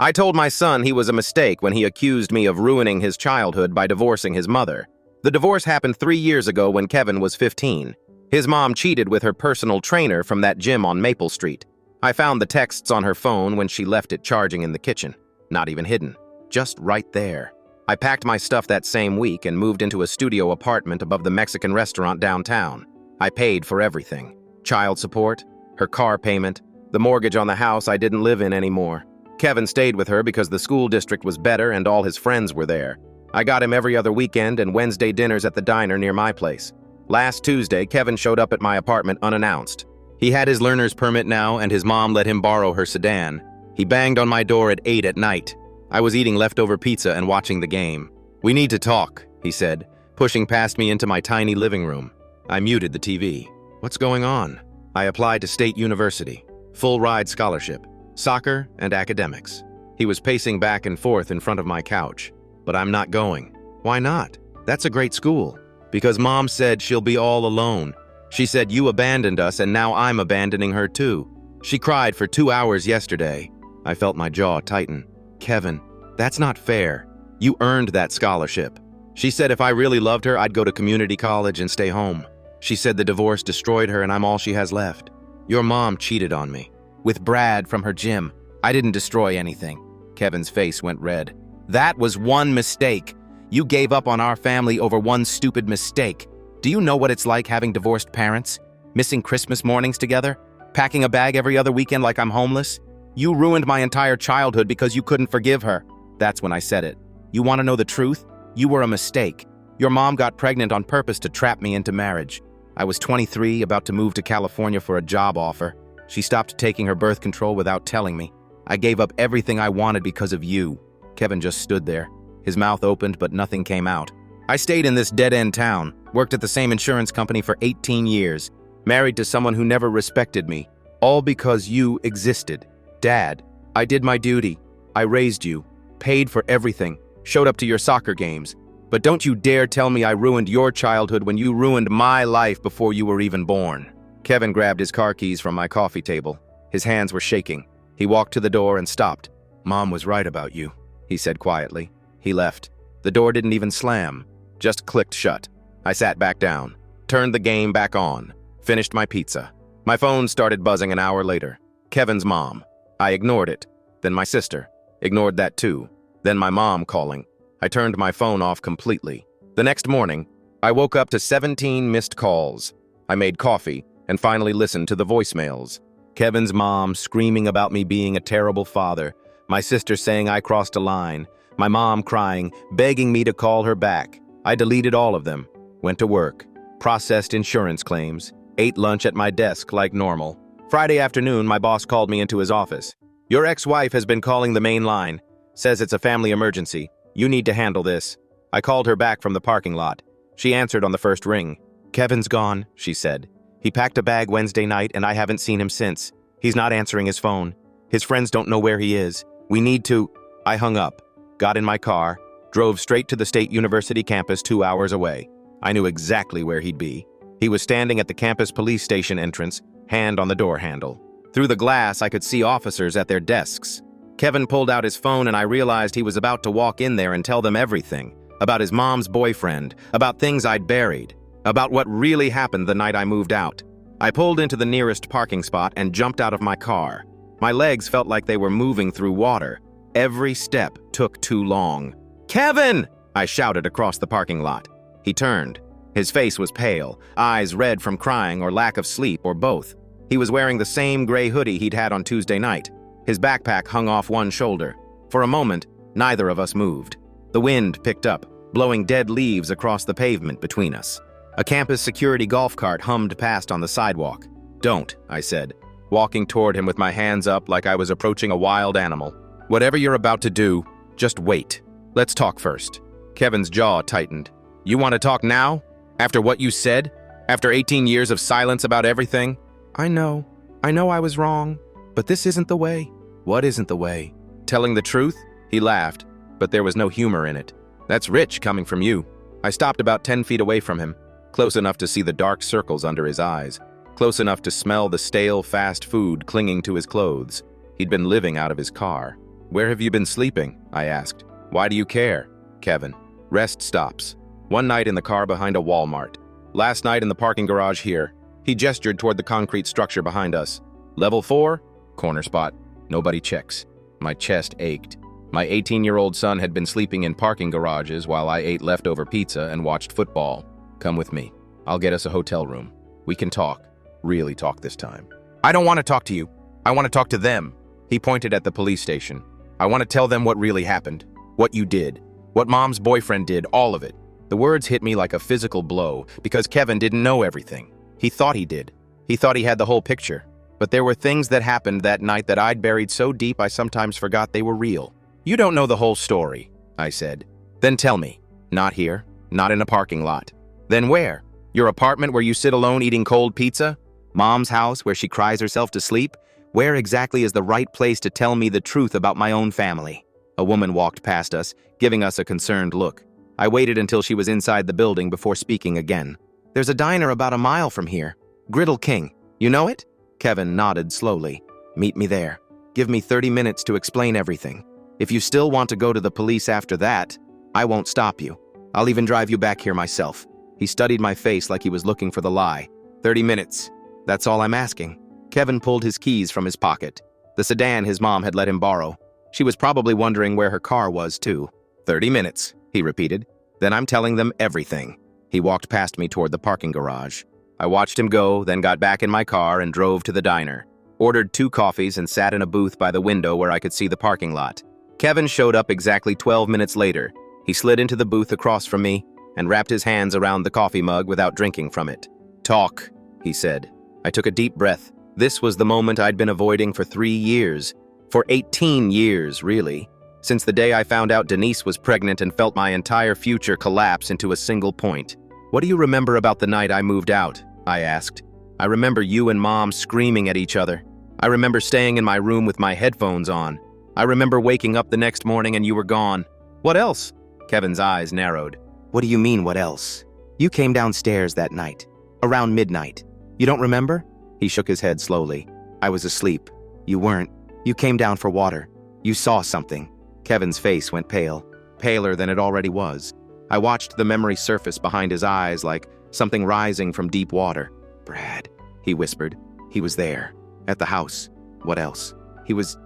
I told my son he was a mistake when he accused me of ruining his childhood by divorcing his mother. The divorce happened 3 years ago when Kevin was 15. His mom cheated with her personal trainer from that gym on Maple Street. I found the texts on her phone when she left it charging in the kitchen. Not even hidden. Just right there. I packed my stuff that same week and moved into a studio apartment above the Mexican restaurant downtown. I paid for everything. Child support, her car payment, the mortgage on the house I didn't live in anymore. Kevin stayed with her because the school district was better and all his friends were there. I got him every other weekend and Wednesday dinners at the diner near my place. Last Tuesday, Kevin showed up at my apartment unannounced. He had his learner's permit now and his mom let him borrow her sedan. He banged on my door at 8 at night. I was eating leftover pizza and watching the game. "We need to talk," he said, pushing past me into my tiny living room. I muted the TV. "What's going on?" I applied to State University. Full ride scholarship. Soccer and academics. He was pacing back and forth in front of my couch. "But I'm not going." "Why not? That's a great school." "Because Mom said she'll be all alone. She said you abandoned us and now I'm abandoning her too. She cried for 2 hours yesterday." I felt my jaw tighten. "Kevin, that's not fair. You earned that scholarship." She said if I really loved her, I'd go to community college and stay home. She said the divorce destroyed her and I'm all she has left. "Your mom cheated on me. With Brad from her gym. I didn't destroy anything." Kevin's face went red. "That was one mistake. You gave up on our family over one stupid mistake. Do you know what it's like having divorced parents? Missing Christmas mornings together? Packing a bag every other weekend like I'm homeless? You ruined my entire childhood because you couldn't forgive her." That's when I said it. "You want to know the truth? You were a mistake. Your mom got pregnant on purpose to trap me into marriage. I was 23, about to move to California for a job offer. She stopped taking her birth control without telling me. I gave up everything I wanted because of you." Kevin just stood there. His mouth opened, but nothing came out. "I stayed in this dead-end town, worked at the same insurance company for 18 years, married to someone who never respected me, all because you existed. Dad, I did my duty. I raised you, paid for everything, showed up to your soccer games. But don't you dare tell me I ruined your childhood when you ruined my life before you were even born." Kevin grabbed his car keys from my coffee table. His hands were shaking. He walked to the door and stopped. "Mom was right about you," he said quietly. He left. The door didn't even slam, just clicked shut. I sat back down, turned the game back on, finished my pizza. My phone started buzzing an hour later. Kevin's mom. I ignored it. Then my sister. Ignored that too. Then my mom calling. I turned my phone off completely. The next morning, I woke up to 17 missed calls. I made coffee and finally listened to the voicemails. Kevin's mom screaming about me being a terrible father. My sister saying I crossed a line. My mom crying, begging me to call her back. I deleted all of them. Went to work. Processed insurance claims. Ate lunch at my desk like normal. Friday afternoon, my boss called me into his office. "Your ex-wife has been calling the main line. Says it's a family emergency. You need to handle this." I called her back from the parking lot. She answered on the first ring. "Kevin's gone," she said. "He packed a bag Wednesday night and I haven't seen him since. He's not answering his phone. His friends don't know where he is. We need to—" I hung up, got in my car, drove straight to the State University campus 2 hours away. I knew exactly where he'd be. He was standing at the campus police station entrance, hand on the door handle. Through the glass, I could see officers at their desks. Kevin pulled out his phone and I realized he was about to walk in there and tell them everything. About his mom's boyfriend, about things I'd buried, about what really happened the night I moved out. I pulled into the nearest parking spot and jumped out of my car. My legs felt like they were moving through water. Every step took too long. "Kevin!" I shouted across the parking lot. He turned. His face was pale, eyes red from crying or lack of sleep or both. He was wearing the same gray hoodie he'd had on Tuesday night. His backpack hung off one shoulder. For a moment, neither of us moved. The wind picked up, blowing dead leaves across the pavement between us. A campus security golf cart hummed past on the sidewalk. "Don't," I said, walking toward him with my hands up like I was approaching a wild animal. "Whatever you're about to do, just wait. Let's talk first." Kevin's jaw tightened. "You want to talk now? After what you said? After 18 years of silence about everything?" I know I was wrong, but this isn't the way." "What isn't the way?" "Telling the truth?" He laughed, but there was no humor in it. "That's rich coming from you." I stopped about 10 feet away from him, close enough to see the dark circles under his eyes, close enough to smell the stale fast food clinging to his clothes. He'd been living out of his car. Where have you been sleeping? I asked. Why do you care? Kevin. Rest stops. One night in the car behind a Walmart. Last night in the parking garage here. He gestured toward the concrete structure behind us. Level 4? Corner spot. Nobody checks. My chest ached. My 18-year-old son had been sleeping in parking garages while I ate leftover pizza and watched football. Come with me. I'll get us a hotel room. We can talk. Really talk this time. I don't want to talk to you. I want to talk to them. He pointed at the police station. I want to tell them what really happened. What you did. What Mom's boyfriend did, all of it. The words hit me like a physical blow because Kevin didn't know everything. He thought he did. He thought he had the whole picture. But there were things that happened that night that I'd buried so deep I sometimes forgot they were real. You don't know the whole story, I said. Then tell me. Not here. Not in a parking lot. Then where? Your apartment where you sit alone eating cold pizza? Mom's house where she cries herself to sleep? Where exactly is the right place to tell me the truth about my own family? A woman walked past us, giving us a concerned look. I waited until she was inside the building before speaking again. There's a diner about a mile from here. Griddle King. You know it? Kevin nodded slowly. Meet me there. Give me 30 minutes to explain everything. If you still want to go to the police after that, I won't stop you. I'll even drive you back here myself. He studied my face like he was looking for the lie. 30 minutes. That's all I'm asking. Kevin pulled his keys from his pocket. The sedan his mom had let him borrow. She was probably wondering where her car was, too. 30 minutes, he repeated. Then I'm telling them everything. He walked past me toward the parking garage. I watched him go, then got back in my car and drove to the diner. Ordered 2 coffees and sat in a booth by the window where I could see the parking lot. Kevin showed up exactly 12 minutes later. He slid into the booth across from me and wrapped his hands around the coffee mug without drinking from it. Talk, he said. I took a deep breath. This was the moment I'd been avoiding for 3 years. For 18 years, really. Since the day I found out Denise was pregnant and felt my entire future collapse into a single point. What do you remember about the night I moved out? I asked. I remember you and Mom screaming at each other. I remember staying in my room with my headphones on. I remember waking up the next morning and you were gone. What else? Kevin's eyes narrowed. What do you mean, what else? You came downstairs that night. Around midnight. You don't remember? He shook his head slowly. I was asleep. You weren't. You came down for water. You saw something. Kevin's face went pale. Paler than it already was. I watched the memory surface behind his eyes like something rising from deep water. Brad, he whispered. He was there. At the house. What else? He was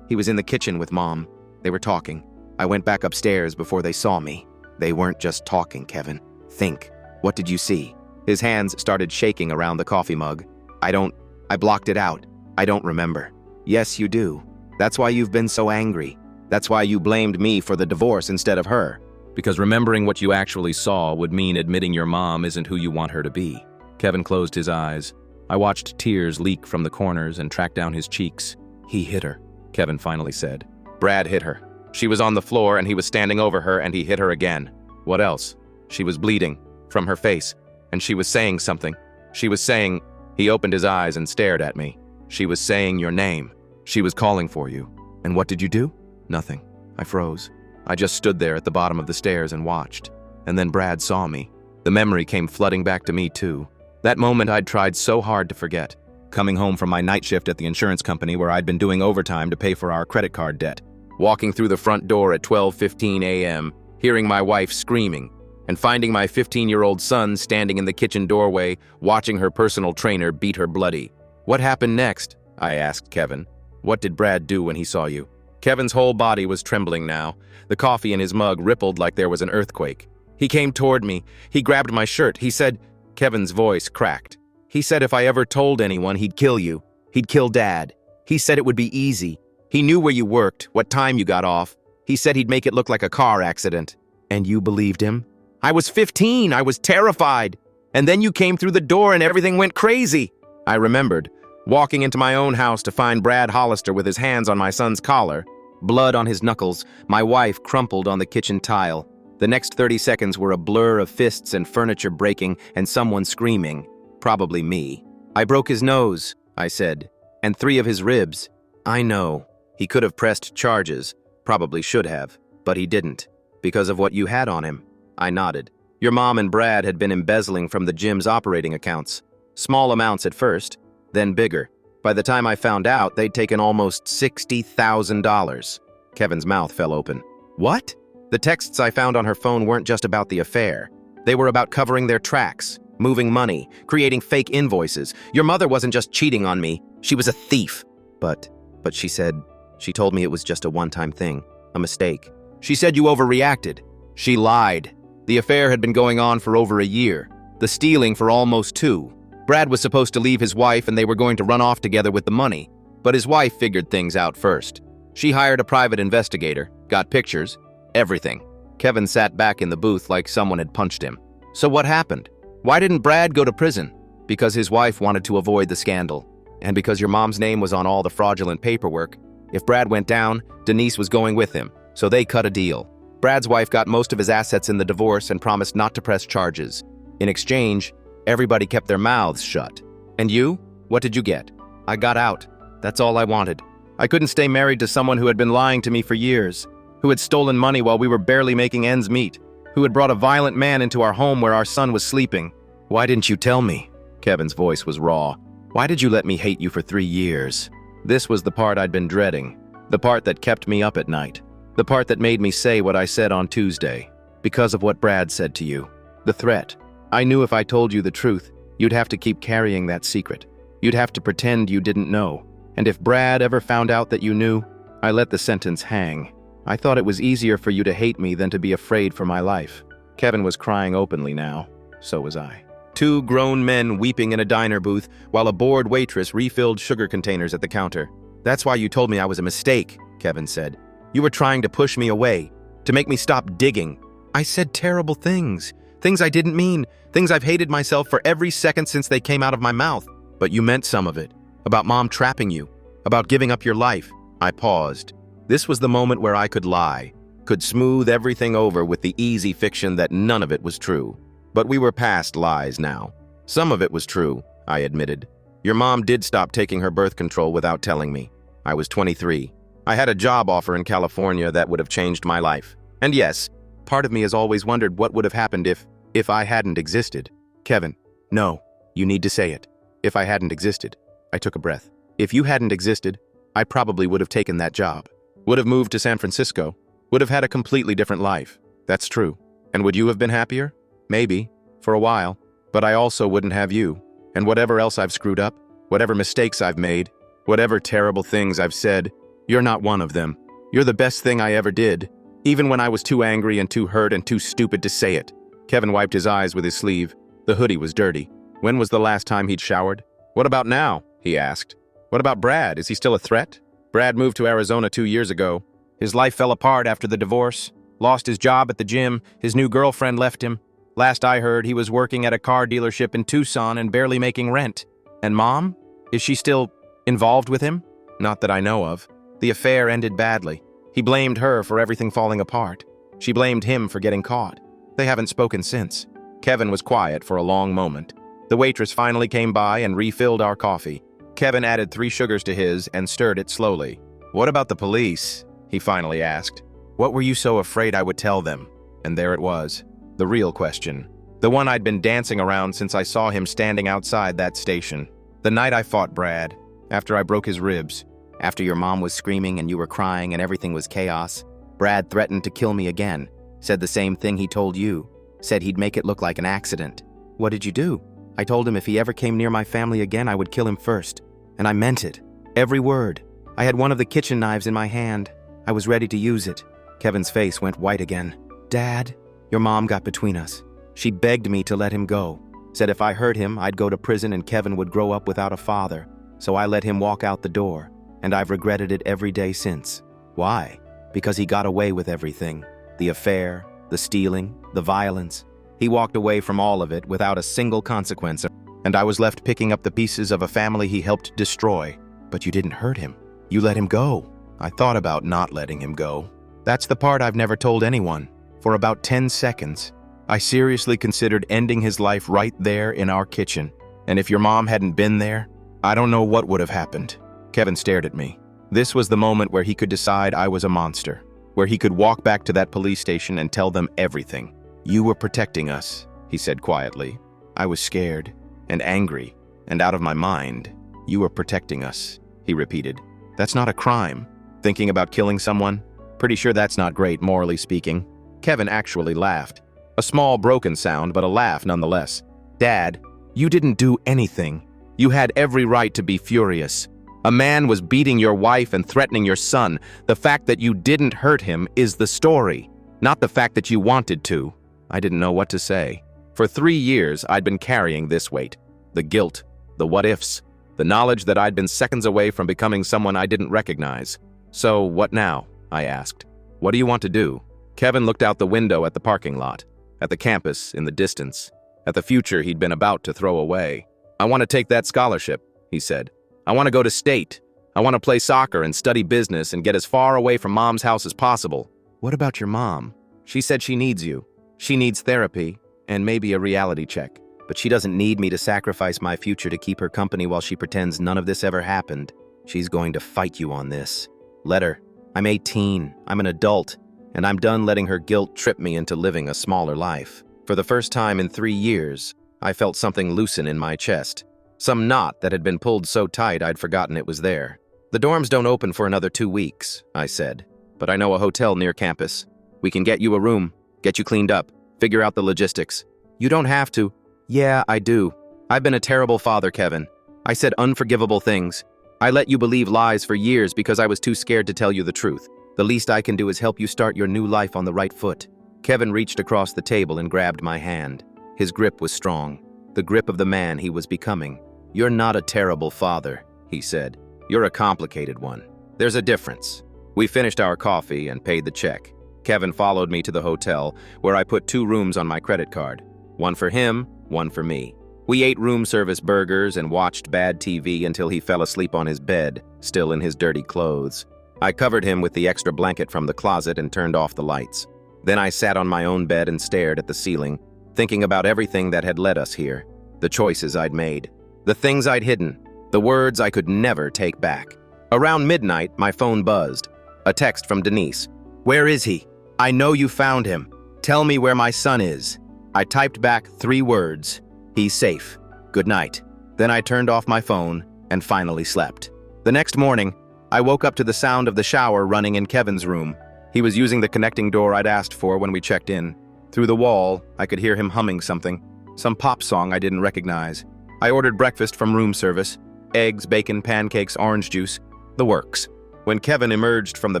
in the kitchen with Mom. They were talking. I went back upstairs before they saw me. They weren't just talking, Kevin. Think. What did you see? His hands started shaking around the coffee mug. I blocked it out. I don't remember. Yes, you do. That's why you've been so angry. That's why you blamed me for the divorce instead of her. Because remembering what you actually saw would mean admitting your mom isn't who you want her to be. Kevin closed his eyes. I watched tears leak from the corners and track down his cheeks. He hit her, Kevin finally said. Brad hit her. She was on the floor and he was standing over her and he hit her again. What else? She was bleeding from her face and she was saying something. She was saying... He opened his eyes and stared at me. She was saying your name. She was calling for you. And what did you do? Nothing. I froze. I just stood there at the bottom of the stairs and watched. And then Brad saw me. The memory came flooding back to me too. That moment I'd tried so hard to forget. Coming home from my night shift at the insurance company where I'd been doing overtime to pay for our credit card debt. Walking through the front door at 12:15 a.m., hearing my wife screaming, and finding my 15-year-old son standing in the kitchen doorway, watching her personal trainer beat her bloody. What happened next? I asked Kevin. What did Brad do when he saw you? Kevin's whole body was trembling now. The coffee in his mug rippled like there was an earthquake. He came toward me. He grabbed my shirt. He said... Kevin's voice cracked. He said if I ever told anyone, he'd kill you. He'd kill Dad. He said it would be easy. He knew where you worked, what time you got off. He said he'd make it look like a car accident. And you believed him? I was 15. I was terrified. And then you came through the door and everything went crazy. I remembered, walking into my own house to find Brad Hollister with his hands on my son's collar, blood on his knuckles, my wife crumpled on the kitchen tile. The next 30 seconds were a blur of fists and furniture breaking and someone screaming. Probably me. I broke his nose, I said, and 3 of his ribs. I know. He could have pressed charges. Probably should have. But he didn't. Because of what you had on him. I nodded. Your mom and Brad had been embezzling from the gym's operating accounts. Small amounts at first, then bigger. By the time I found out, they'd taken almost $60,000. Kevin's mouth fell open. What? The texts I found on her phone weren't just about the affair. They were about covering their tracks, moving money, creating fake invoices. Your mother wasn't just cheating on me. She was a thief. But she told me it was just a one-time thing, a mistake. She said you overreacted. She lied. The affair had been going on for over a year. The stealing for almost 2. Brad was supposed to leave his wife and they were going to run off together with the money. But his wife figured things out first. She hired a private investigator, got pictures, everything. Kevin sat back in the booth like someone had punched him. So what happened? Why didn't Brad go to prison? Because his wife wanted to avoid the scandal. And because your mom's name was on all the fraudulent paperwork. If Brad went down, Denise was going with him. So they cut a deal. Brad's wife got most of his assets in the divorce and promised not to press charges. In exchange, everybody kept their mouths shut. And you? What did you get? I got out. That's all I wanted. I couldn't stay married to someone who had been lying to me for years, who had stolen money while we were barely making ends meet, who had brought a violent man into our home where our son was sleeping. Why didn't you tell me? Kevin's voice was raw. Why did you let me hate you for 3 years? This was the part I'd been dreading, the part that kept me up at night, the part that made me say what I said on Tuesday, because of what Brad said to you. The threat. I knew if I told you the truth, you'd have to keep carrying that secret. You'd have to pretend you didn't know. And if Brad ever found out that you knew, I let the sentence hang. I thought it was easier for you to hate me than to be afraid for my life. Kevin was crying openly now. So was I. 2 grown men weeping in a diner booth while a bored waitress refilled sugar containers at the counter. That's why you told me I was a mistake, Kevin said. You were trying to push me away, to make me stop digging. I said terrible things. Things I didn't mean. Things I've hated myself for every second since they came out of my mouth. But you meant some of it. About Mom trapping you. About giving up your life. I paused. This was the moment where I could lie. Could smooth everything over with the easy fiction that none of it was true. But we were past lies now. Some of it was true, I admitted. Your mom did stop taking her birth control without telling me. I was 23. I had a job offer in California that would have changed my life. And yes, part of me has always wondered what would have happened if I hadn't existed. Kevin, no, you need to say it. If I hadn't existed. I took a breath. If you hadn't existed, I probably would have taken that job. Would have moved to San Francisco. Would have had a completely different life. That's true. And would you have been happier? Maybe. For a while. But I also wouldn't have you. And whatever else I've screwed up, whatever mistakes I've made, whatever terrible things I've said, you're not one of them. You're the best thing I ever did. Even when I was too angry and too hurt and too stupid to say it. Kevin wiped his eyes with his sleeve. The hoodie was dirty. When was the last time he'd showered? What about now? He asked. What about Brad? Is he still a threat? Brad moved to Arizona 2 years ago. His life fell apart after the divorce. Lost his job at the gym. His new girlfriend left him. Last I heard, he was working at a car dealership in Tucson and barely making rent. And Mom? Is she still involved with him? Not that I know of. The affair ended badly. He blamed her for everything falling apart. She blamed him for getting caught. They haven't spoken since. Kevin was quiet for a long moment. The waitress finally came by and refilled our coffee. Kevin added 3 sugars to his and stirred it slowly. What about the police? He finally asked. What were you so afraid I would tell them? And there it was. The real question. The one I'd been dancing around since I saw him standing outside that station. The night I fought Brad. After I broke his ribs. After your mom was screaming and you were crying and everything was chaos. Brad threatened to kill me again. Said the same thing he told you. Said he'd make it look like an accident. What did you do? I told him if he ever came near my family again, I would kill him first. And I meant it. Every word. I had one of the kitchen knives in my hand. I was ready to use it. Kevin's face went white again. Dad, your mom got between us. She begged me to let him go. Said if I hurt him, I'd go to prison and Kevin would grow up without a father. So I let him walk out the door. And I've regretted it every day since. Why? Because he got away with everything. The affair, the stealing, the violence. He walked away from all of it without a single consequence, and I was left picking up the pieces of a family he helped destroy. But you didn't hurt him. You let him go. I thought about not letting him go. That's the part I've never told anyone. For about 10 seconds, I seriously considered ending his life right there in our kitchen. And if your mom hadn't been there, I don't know what would have happened. Kevin stared at me. This was the moment where he could decide I was a monster, where he could walk back to that police station and tell them everything. You were protecting us, he said quietly. I was scared and angry and out of my mind. You were protecting us, he repeated. That's not a crime. Thinking about killing someone? Pretty sure that's not great, morally speaking. Kevin actually laughed. A small, broken sound, but a laugh nonetheless. Dad, you didn't do anything. You had every right to be furious. A man was beating your wife and threatening your son. The fact that you didn't hurt him is the story, not the fact that you wanted to. I didn't know what to say. For 3 years, I'd been carrying this weight. The guilt, the what-ifs, the knowledge that I'd been seconds away from becoming someone I didn't recognize. So, what now? I asked. What do you want to do? Kevin looked out the window at the parking lot, at the campus in the distance, at the future he'd been about to throw away. I want to take that scholarship, he said. I want to go to state. I want to play soccer and study business and get as far away from Mom's house as possible. What about your mom? She said she needs you. She needs therapy and maybe a reality check. But she doesn't need me to sacrifice my future to keep her company while she pretends none of this ever happened. She's going to fight you on this. Let her. I'm 18. I'm an adult. And I'm done letting her guilt trip me into living a smaller life. For the first time in 3 years, I felt something loosen in my chest. Some knot that had been pulled so tight I'd forgotten it was there. The dorms don't open for another 2 weeks, I said. But I know a hotel near campus. We can get you a room, get you cleaned up, figure out the logistics. You don't have to. Yeah, I do. I've been a terrible father, Kevin. I said unforgivable things. I let you believe lies for years because I was too scared to tell you the truth. The least I can do is help you start your new life on the right foot. Kevin reached across the table and grabbed my hand. His grip was strong, the grip of the man he was becoming. You're not a terrible father, he said. You're a complicated one. There's a difference. We finished our coffee and paid the check. Kevin followed me to the hotel, where I put 2 rooms on my credit card. One for him, one for me. We ate room service burgers and watched bad TV until he fell asleep on his bed, still in his dirty clothes. I covered him with the extra blanket from the closet and turned off the lights. Then I sat on my own bed and stared at the ceiling, thinking about everything that had led us here, the choices I'd made, the things I'd hidden, the words I could never take back. Around midnight, my phone buzzed. A text from Denise. Where is he? I know you found him. Tell me where my son is. I typed back 3 words. He's safe. Good night. Then I turned off my phone and finally slept. The next morning, I woke up to the sound of the shower running in Kevin's room. He was using the connecting door I'd asked for when we checked in. Through the wall, I could hear him humming something, some pop song I didn't recognize. I ordered breakfast from room service, eggs, bacon, pancakes, orange juice, the works. When Kevin emerged from the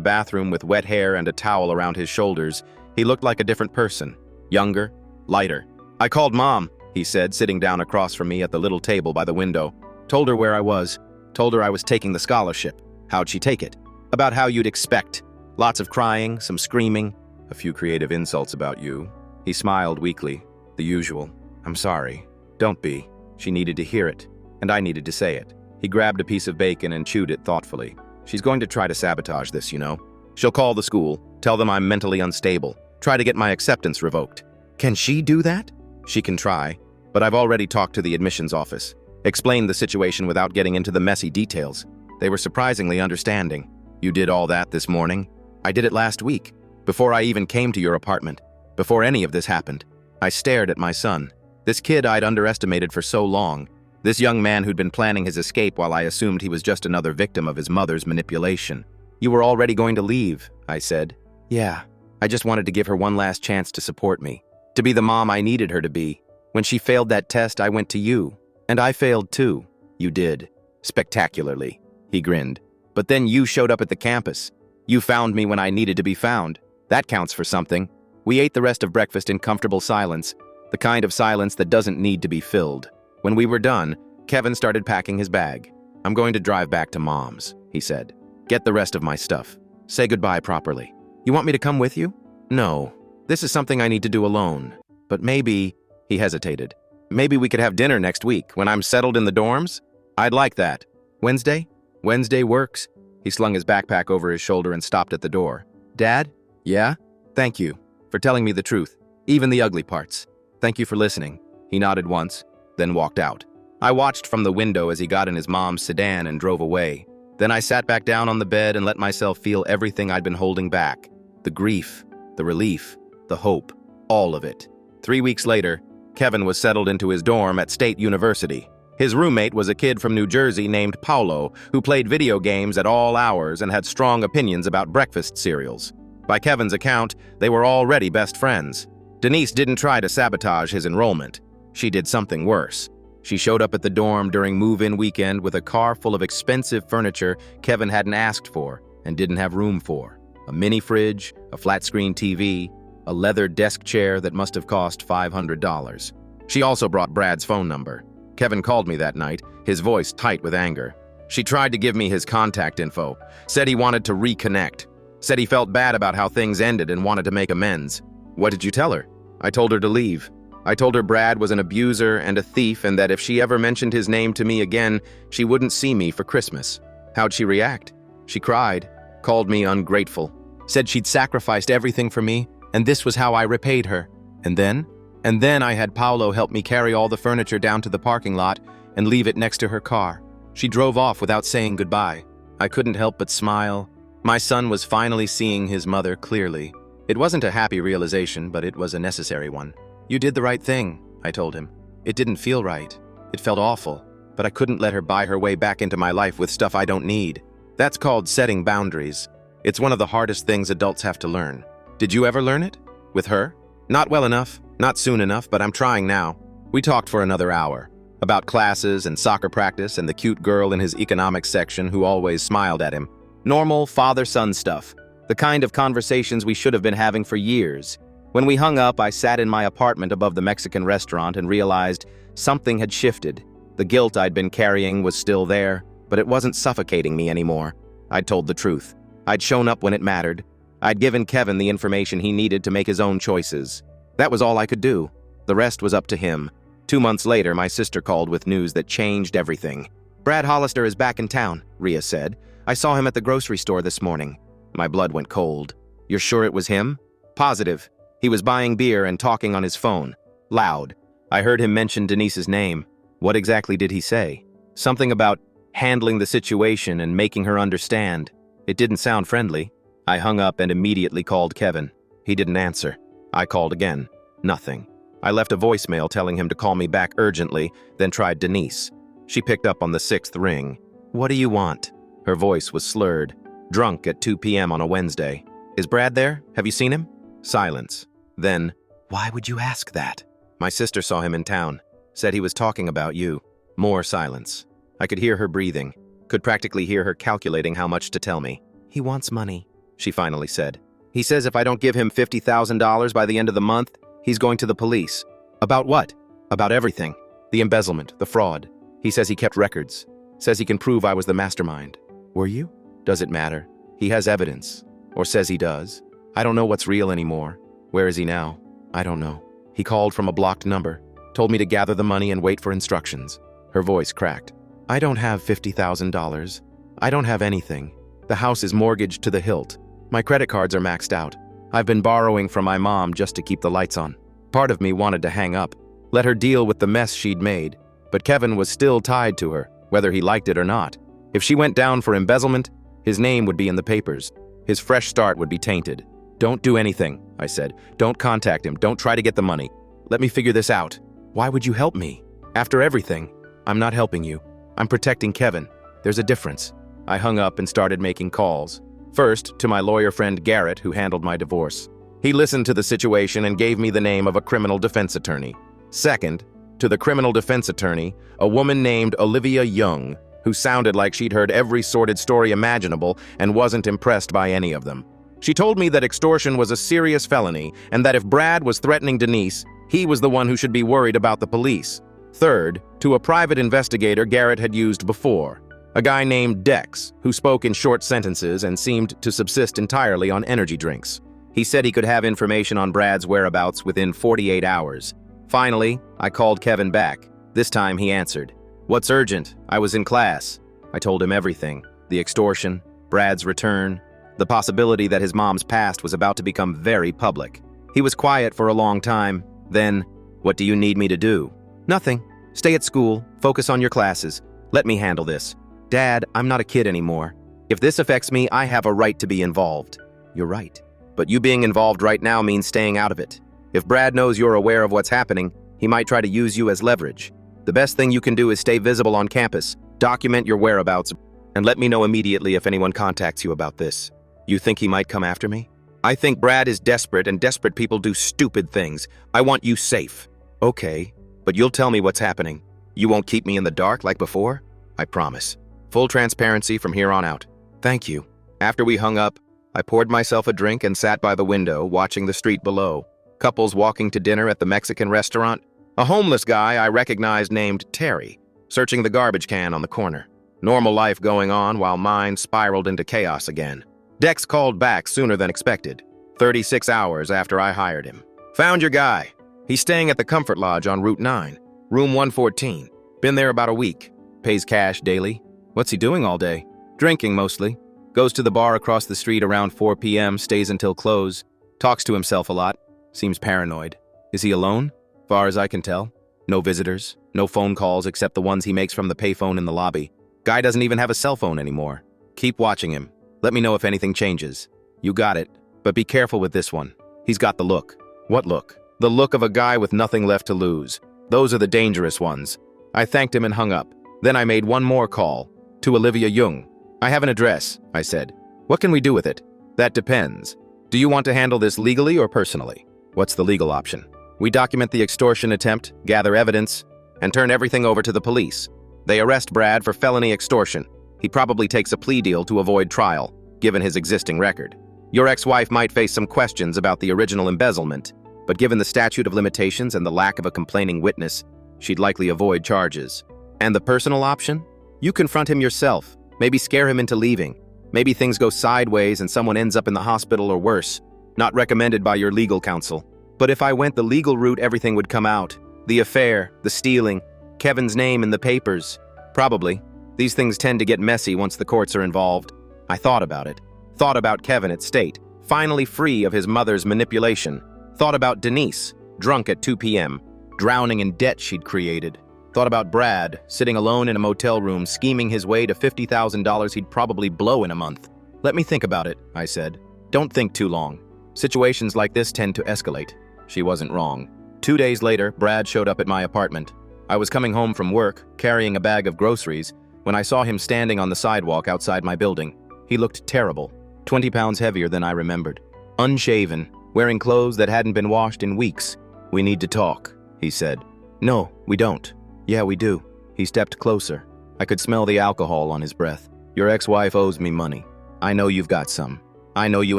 bathroom with wet hair and a towel around his shoulders, he looked like a different person, younger, lighter. I called Mom, he said, sitting down across from me at the little table by the window. Told her where I was. Told her I was taking the scholarship. How'd she take it? About how you'd expect. Lots of crying, some screaming, a few creative insults about you. He smiled weakly. The usual. I'm sorry. Don't be. She needed to hear it, and I needed to say it. He grabbed a piece of bacon and chewed it thoughtfully. She's going to try to sabotage this, you know. She'll call the school, tell them I'm mentally unstable, try to get my acceptance revoked. Can she do that? She can try, but I've already talked to the admissions office, explained the situation without getting into the messy details. They were surprisingly understanding. You did all that this morning? I did it last week, before I even came to your apartment, before any of this happened. I stared at my son, this kid I'd underestimated for so long, this young man who'd been planning his escape while I assumed he was just another victim of his mother's manipulation. You were already going to leave, I said. Yeah, I just wanted to give her one last chance to support me, to be the mom I needed her to be. When she failed that test, I went to you, and I failed too. You did. Spectacularly. He grinned. But then you showed up at the campus. You found me when I needed to be found. That counts for something. We ate the rest of breakfast in comfortable silence, the kind of silence that doesn't need to be filled. When we were done, Kevin started packing his bag. I'm going to drive back to Mom's, he said. Get the rest of my stuff. Say goodbye properly. You want me to come with you? No. This is something I need to do alone. But maybe, he hesitated. Maybe we could have dinner next week when I'm settled in the dorms? I'd like that. Wednesday? Wednesday works. He slung his backpack over his shoulder and stopped at the door. Dad? Yeah? Thank you for telling me the truth, even the ugly parts. Thank you for listening. He nodded once, then walked out. I watched from the window as he got in his mom's sedan and drove away. Then I sat back down on the bed and let myself feel everything I'd been holding back. The grief, the relief, the hope, all of it. 3 weeks later, Kevin was settled into his dorm at State University. His roommate was a kid from New Jersey named Paulo, who played video games at all hours and had strong opinions about breakfast cereals. By Kevin's account, they were already best friends. Denise didn't try to sabotage his enrollment. She did something worse. She showed up at the dorm during move-in weekend with a car full of expensive furniture Kevin hadn't asked for and didn't have room for. A mini fridge, a flat-screen TV, a leather desk chair that must have cost $500. She also brought Brad's phone number. Kevin called me that night, his voice tight with anger. She tried to give me his contact info, said he wanted to reconnect, said he felt bad about how things ended and wanted to make amends. What did you tell her? I told her to leave. I told her Brad was an abuser and a thief and that if she ever mentioned his name to me again, she wouldn't see me for Christmas. How'd she react? She cried, called me ungrateful, said she'd sacrificed everything for me, and this was how I repaid her. And then I had Paolo help me carry all the furniture down to the parking lot and leave it next to her car. She drove off without saying goodbye. I couldn't help but smile. My son was finally seeing his mother clearly. It wasn't a happy realization, but it was a necessary one. You did the right thing, I told him. It didn't feel right. It felt awful, but I couldn't let her buy her way back into my life with stuff I don't need. That's called setting boundaries. It's one of the hardest things adults have to learn. Did you ever learn it? With her? Not well enough, not soon enough, but I'm trying now. We talked for another hour. About classes and soccer practice and the cute girl in his economics section who always smiled at him. Normal father-son stuff. The kind of conversations we should have been having for years. When we hung up, I sat in my apartment above the Mexican restaurant and realized something had shifted. The guilt I'd been carrying was still there, but it wasn't suffocating me anymore. I'd told the truth. I'd shown up when it mattered. I'd given Kevin the information he needed to make his own choices. That was all I could do. The rest was up to him. 2 months later, my sister called with news that changed everything. Brad Hollister is back in town, Rhea said. I saw him at the grocery store this morning. My blood went cold. You're sure it was him? Positive. He was buying beer and talking on his phone. Loud. I heard him mention Denise's name. What exactly did he say? Something about handling the situation and making her understand. It didn't sound friendly. I hung up and immediately called Kevin. He didn't answer. I called again. Nothing. I left a voicemail telling him to call me back urgently, then tried Denise. She picked up on the 6th ring. What do you want? Her voice was slurred. Drunk at 2 p.m. on a Wednesday. Is Brad there? Have you seen him? Silence. Then, why would you ask that? My sister saw him in town. Said he was talking about you. More silence. I could hear her breathing. Could practically hear her calculating how much to tell me. He wants money, she finally said. He says if I don't give him $50,000 by the end of the month, he's going to the police. About what? About everything. The embezzlement, the fraud. He says he kept records. Says he can prove I was the mastermind. Were you? Does it matter? He has evidence. Or says he does. I don't know what's real anymore. Where is he now? I don't know. He called from a blocked number. Told me to gather the money and wait for instructions. Her voice cracked. I don't have $50,000. I don't have anything. The house is mortgaged to the hilt. My credit cards are maxed out. I've been borrowing from my mom just to keep the lights on. Part of me wanted to hang up, let her deal with the mess she'd made, but Kevin was still tied to her, whether he liked it or not. If she went down for embezzlement, his name would be in the papers. His fresh start would be tainted. Don't do anything, I said. Don't contact him. Don't try to get the money. Let me figure this out. Why would you help me? After everything, I'm not helping you. I'm protecting Kevin. There's a difference. I hung up and started making calls. First, to my lawyer friend Garrett, who handled my divorce. He listened to the situation and gave me the name of a criminal defense attorney. Second, to the criminal defense attorney, a woman named Olivia Young, who sounded like she'd heard every sordid story imaginable and wasn't impressed by any of them. She told me that extortion was a serious felony and that if Brad was threatening Denise, he was the one who should be worried about the police. Third, to a private investigator Garrett had used before, a guy named Dex, who spoke in short sentences and seemed to subsist entirely on energy drinks. He said he could have information on Brad's whereabouts within 48 hours. Finally, I called Kevin back. This time he answered. What's urgent? I was in class. I told him everything. The extortion, Brad's return, the possibility that his mom's past was about to become very public. He was quiet for a long time. Then, what do you need me to do? Nothing. Stay at school, focus on your classes. Let me handle this. Dad, I'm not a kid anymore. If this affects me, I have a right to be involved. You're right. But you being involved right now means staying out of it. If Brad knows you're aware of what's happening, he might try to use you as leverage. The best thing you can do is stay visible on campus, document your whereabouts, and let me know immediately if anyone contacts you about this. You think he might come after me? I think Brad is desperate and desperate people do stupid things. I want you safe. Okay, but you'll tell me what's happening. You won't keep me in the dark like before? I promise. Full transparency from here on out. Thank you. After we hung up, I poured myself a drink and sat by the window, watching the street below. Couples walking to dinner at the Mexican restaurant. A homeless guy I recognized named Terry, searching the garbage can on the corner. Normal life going on while mine spiraled into chaos again. Dex called back sooner than expected, 36 hours after I hired him. Found your guy. He's staying at the Comfort Lodge on Route 9, room 114. Been there about a week. Pays cash daily. What's he doing all day? Drinking mostly. Goes to the bar across the street around 4 p.m., stays until close. Talks to himself a lot. Seems paranoid. Is he alone? Far as I can tell. No visitors. No phone calls except the ones he makes from the payphone in the lobby. Guy doesn't even have a cell phone anymore. Keep watching him. Let me know if anything changes. You got it. But be careful with this one. He's got the look. What look? The look of a guy with nothing left to lose. Those are the dangerous ones. I thanked him and hung up. Then I made one more call. To Olivia Jung. I have an address, I said. What can we do with it? That depends. Do you want to handle this legally or personally? What's the legal option? We document the extortion attempt, gather evidence, and turn everything over to the police. They arrest Brad for felony extortion. He probably takes a plea deal to avoid trial, given his existing record. Your ex-wife might face some questions about the original embezzlement, but given the statute of limitations and the lack of a complaining witness, she'd likely avoid charges. And the personal option? You confront him yourself, maybe scare him into leaving. Maybe things go sideways and someone ends up in the hospital or worse. Not recommended by your legal counsel. But if I went the legal route, everything would come out. The affair, the stealing, Kevin's name in the papers. Probably. These things tend to get messy once the courts are involved. I thought about it. Thought about Kevin at State, finally free of his mother's manipulation. Thought about Denise, drunk at 2 p.m., drowning in debt she'd created. Thought about Brad, sitting alone in a motel room, scheming his way to $50,000 he'd probably blow in a month. Let me think about it, I said. Don't think too long. Situations like this tend to escalate. She wasn't wrong. 2 days later, Brad showed up at my apartment. I was coming home from work, carrying a bag of groceries, when I saw him standing on the sidewalk outside my building. He looked terrible, 20 pounds heavier than I remembered. Unshaven, wearing clothes that hadn't been washed in weeks. We need to talk, he said. No, we don't. Yeah, we do. He stepped closer. I could smell the alcohol on his breath. Your ex-wife owes me money. I know you've got some. I know you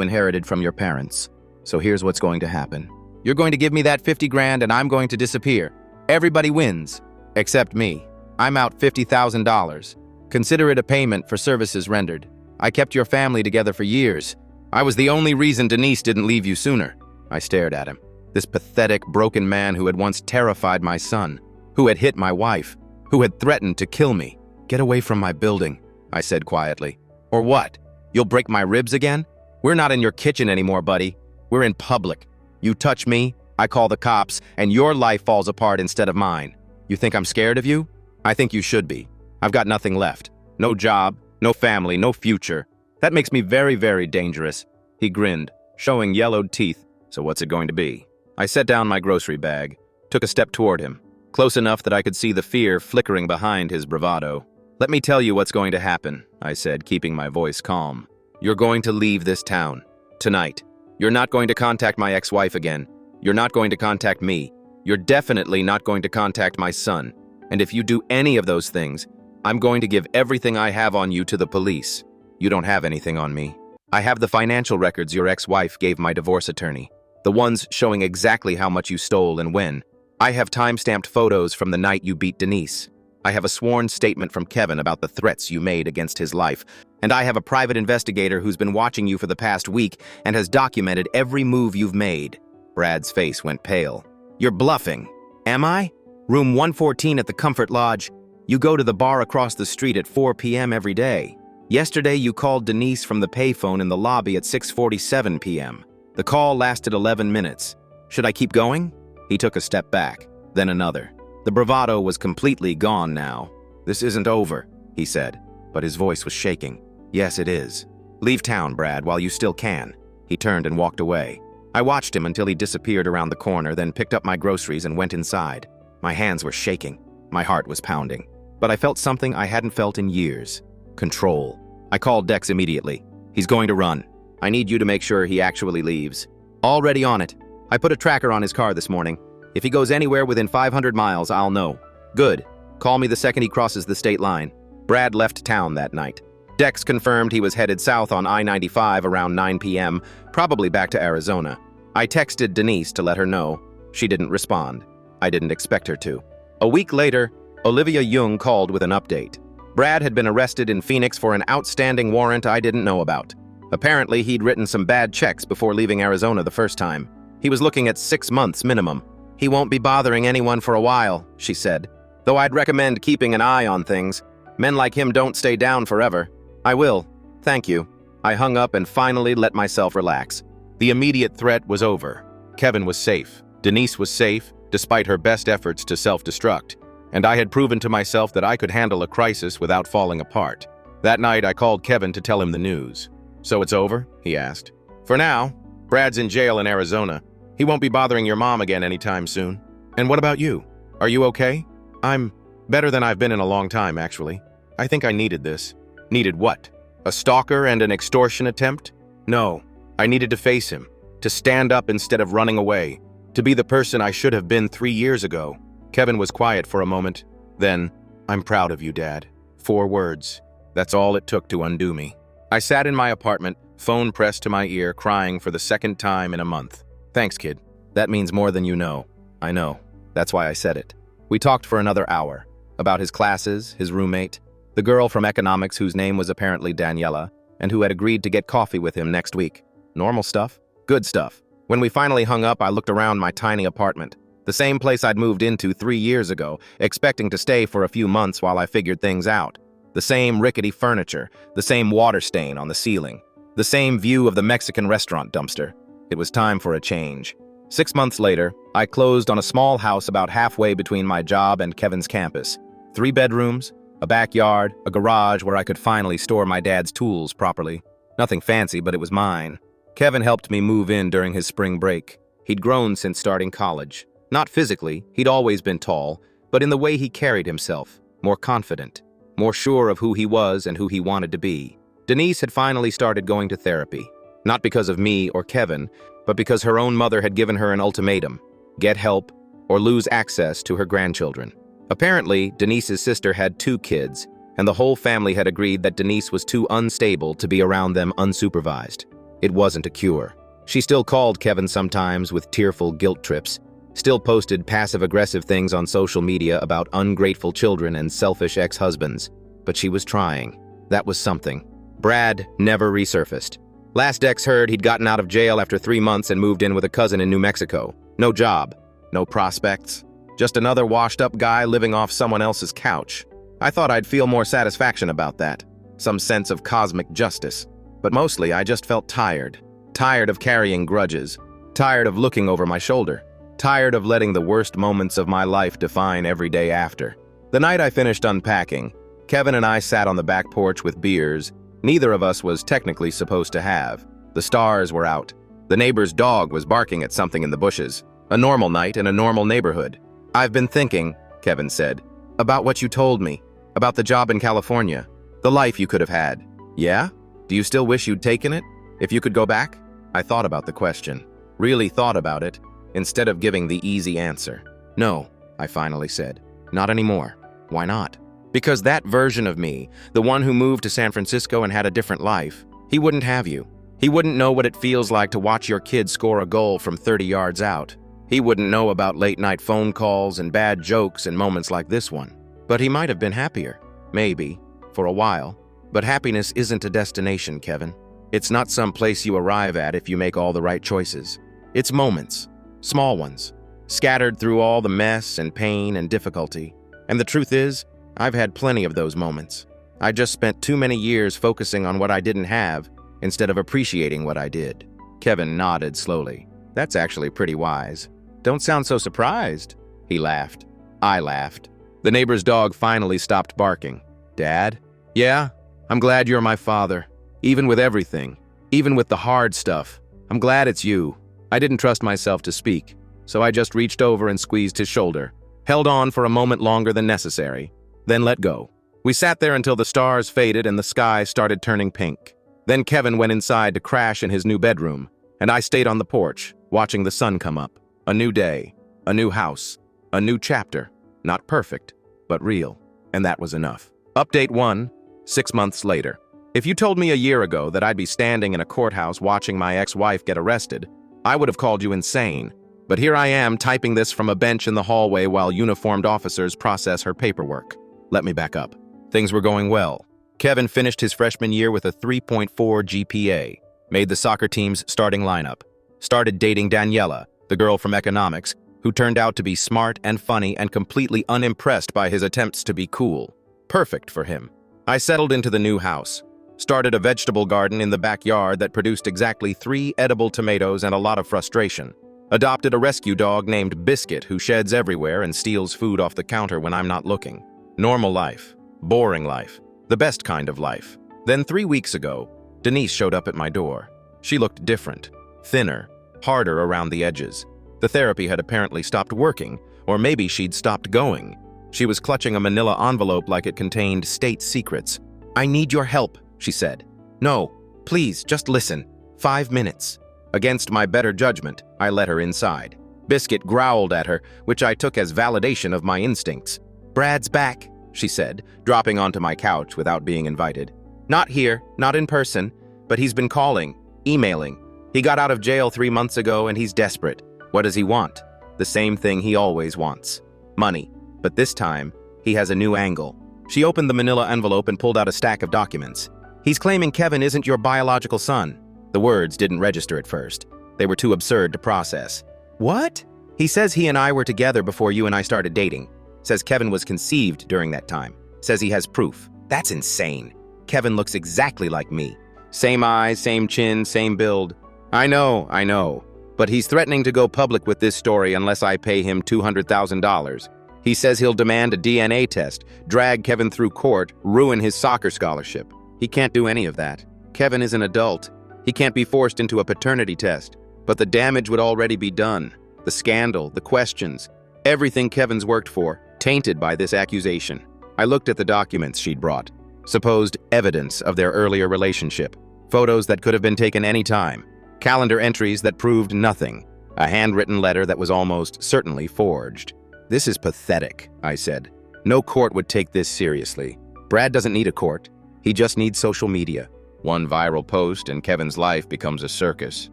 inherited from your parents. So here's what's going to happen. You're going to give me that 50 grand and I'm going to disappear. Everybody wins. Except me. I'm out $50,000. Consider it a payment for services rendered. I kept your family together for years. I was the only reason Denise didn't leave you sooner. I stared at him. This pathetic, broken man who had once terrified my son, who had hit my wife, who had threatened to kill me. Get away from my building, I said quietly. Or what? You'll break my ribs again? We're not in your kitchen anymore, buddy. We're in public. You touch me, I call the cops, and your life falls apart instead of mine. You think I'm scared of you? I think you should be. I've got nothing left. No job, no family, no future. That makes me very, very dangerous. He grinned, showing yellowed teeth. So what's it going to be? I set down my grocery bag, took a step toward him, close enough that I could see the fear flickering behind his bravado. Let me tell you what's going to happen, I said, keeping my voice calm. You're going to leave this town. Tonight. You're not going to contact my ex-wife again. You're not going to contact me. You're definitely not going to contact my son. And if you do any of those things, I'm going to give everything I have on you to the police. You don't have anything on me. I have the financial records your ex-wife gave my divorce attorney. The ones showing exactly how much you stole and when. I have time-stamped photos from the night you beat Denise. I have a sworn statement from Kevin about the threats you made against his life. And I have a private investigator who's been watching you for the past week and has documented every move you've made. Brad's face went pale. You're bluffing. Am I? Room 114 at the Comfort Lodge. You go to the bar across the street at 4 p.m. every day. Yesterday, you called Denise from the payphone in the lobby at 6:47 p.m. The call lasted 11 minutes. Should I keep going? He took a step back, then another. The bravado was completely gone now. This isn't over, he said, but his voice was shaking. Yes, it is. Leave town, Brad, while you still can. He turned and walked away. I watched him until he disappeared around the corner, then picked up my groceries and went inside. My hands were shaking. My heart was pounding. But I felt something I hadn't felt in years. Control. I called Dex immediately. He's going to run. I need you to make sure he actually leaves. Already on it. I put a tracker on his car this morning. If he goes anywhere within 500 miles, I'll know. Good. Call me the second he crosses the state line. Brad left town that night. Dex confirmed he was headed south on I-95 around 9 p.m., probably back to Arizona. I texted Denise to let her know. She didn't respond. I didn't expect her to. A week later, Olivia Jung called with an update. Brad had been arrested in Phoenix for an outstanding warrant I didn't know about. Apparently, he'd written some bad checks before leaving Arizona the first time. He was looking at 6 months minimum. He won't be bothering anyone for a while, she said. Though I'd recommend keeping an eye on things. Men like him don't stay down forever. I will. Thank you. I hung up and finally let myself relax. The immediate threat was over. Kevin was safe. Denise was safe, despite her best efforts to self-destruct. And I had proven to myself that I could handle a crisis without falling apart. That night, I called Kevin to tell him the news. "So it's over?" he asked. "For now. Brad's in jail in Arizona. He won't be bothering your mom again anytime soon. And what about you? Are you okay?" "I'm better than I've been in a long time, actually. I think I needed this." "Needed what? A stalker and an extortion attempt?" "No. I needed to face him, to stand up instead of running away, to be the person I should have been 3 years ago." Kevin was quiet for a moment. Then, "I'm proud of you, Dad." 4 words. That's all it took to undo me. I sat in my apartment, phone pressed to my ear, crying for the second time in a month. "Thanks, kid. That means more than you know." "I know. That's why I said it." We talked for another hour. About his classes, his roommate, the girl from economics whose name was apparently Daniela, and who had agreed to get coffee with him next week. Normal stuff. Good stuff. When we finally hung up, I looked around my tiny apartment. The same place I'd moved into 3 years ago, expecting to stay for a few months while I figured things out. The same rickety furniture, the same water stain on the ceiling, the same view of the Mexican restaurant dumpster. It was time for a change. 6 months later, I closed on a small house about halfway between my job and Kevin's campus. 3 bedrooms, a backyard, a garage where I could finally store my dad's tools properly. Nothing fancy, but it was mine. Kevin helped me move in during his spring break. He'd grown since starting college. Not physically, he'd always been tall, but in the way he carried himself, more confident, more sure of who he was and who he wanted to be. Denise had finally started going to therapy, not because of me or Kevin, but because her own mother had given her an ultimatum: get help or lose access to her grandchildren. Apparently, Denise's sister had 2 kids, and the whole family had agreed that Denise was too unstable to be around them unsupervised. It wasn't a cure. She still called Kevin sometimes with tearful guilt trips, still posted passive-aggressive things on social media about ungrateful children and selfish ex-husbands. But she was trying. That was something. Brad never resurfaced. Last Dex heard he'd gotten out of jail after 3 months and moved in with a cousin in New Mexico. No job, no prospects. Just another washed-up guy living off someone else's couch. I thought I'd feel more satisfaction about that. Some sense of cosmic justice. But mostly, I just felt tired. Tired of carrying grudges. Tired of looking over my shoulder. Tired of letting the worst moments of my life define every day after. The night I finished unpacking, Kevin and I sat on the back porch with beers neither of us was technically supposed to have. The stars were out. The neighbor's dog was barking at something in the bushes. A normal night in a normal neighborhood. "I've been thinking," Kevin said, "about what you told me, about the job in California, the life you could have had." "Yeah? Do you still wish you'd taken it? If you could go back?" I thought about the question. Really thought about it, instead of giving the easy answer. "No," I finally said. "Not anymore." "Why not?" "Because that version of me, the one who moved to San Francisco and had a different life, he wouldn't have you. He wouldn't know what it feels like to watch your kid score a goal from 30 yards out. He wouldn't know about late-night phone calls and bad jokes and moments like this one. But he might have been happier. Maybe. For a while. But happiness isn't a destination, Kevin. It's not some place you arrive at if you make all the right choices. It's moments. Small ones. Scattered through all the mess and pain and difficulty. And the truth is, I've had plenty of those moments. I just spent too many years focusing on what I didn't have instead of appreciating what I did. Kevin nodded slowly. That's actually pretty wise. Don't sound so surprised. He laughed. I laughed. The neighbor's dog finally stopped barking. Dad? Yeah, I'm glad you're my father. Even with everything. Even with the hard stuff. I'm glad it's you. I didn't trust myself to speak, so I just reached over and squeezed his shoulder. Held on for a moment longer than necessary, then let go. We sat there until the stars faded and the sky started turning pink. Then Kevin went inside to crash in his new bedroom, and I stayed on the porch, watching the sun come up. A new day, a new house, a new chapter. Not perfect, but real. And that was enough. Update 1, 6 months later. If you told me a year ago that I'd be standing in a courthouse watching my ex-wife get arrested, I would have called you insane. But here I am typing this from a bench in the hallway while uniformed officers process her paperwork. Let me back up. Things were going well. Kevin finished his freshman year with a 3.4 GPA, made the soccer team's starting lineup, started dating Daniela, the girl from economics, who turned out to be smart and funny and completely unimpressed by his attempts to be cool. Perfect for him. I settled into the new house, started a vegetable garden in the backyard that produced exactly 3 edible tomatoes and a lot of frustration. Adopted a rescue dog named Biscuit who sheds everywhere and steals food off the counter when I'm not looking. Normal life. Boring life. The best kind of life. Then 3 weeks ago, Denise showed up at my door. She looked different, thinner, harder around the edges. The therapy had apparently stopped working, or maybe she'd stopped going. She was clutching a manila envelope like it contained state secrets. "I need your help," she said. "No, please, just listen. 5 minutes." Against my better judgment, I let her inside. Biscuit growled at her, which I took as validation of my instincts. "Brad's back," she said, dropping onto my couch without being invited. "Not here, not in person, but he's been calling, emailing. He got out of jail 3 months ago and he's desperate. What does he want? The same thing he always wants. Money. But this time, he has a new angle." She opened the manila envelope and pulled out a stack of documents. "He's claiming Kevin isn't your biological son." The words didn't register at first. They were too absurd to process. "What?" "He says he and I were together before you and I started dating. Says Kevin was conceived during that time. Says he has proof. That's insane. Kevin looks exactly like me. Same eyes, same chin, same build. I know. But he's threatening to go public with this story unless I pay him $200,000. He says he'll demand a DNA test, drag Kevin through court, ruin his soccer scholarship. He can't do any of that. Kevin is an adult. He can't be forced into a paternity test. But the damage would already be done. The scandal, the questions, everything Kevin's worked for, tainted by this accusation. I looked at the documents she'd brought. Supposed evidence of their earlier relationship. Photos that could have been taken any time. Calendar entries that proved nothing. A handwritten letter that was almost certainly forged. "This is pathetic," I said. "No court would take this seriously. Brad doesn't need a court. He just needs social media. One viral post and Kevin's life becomes a circus."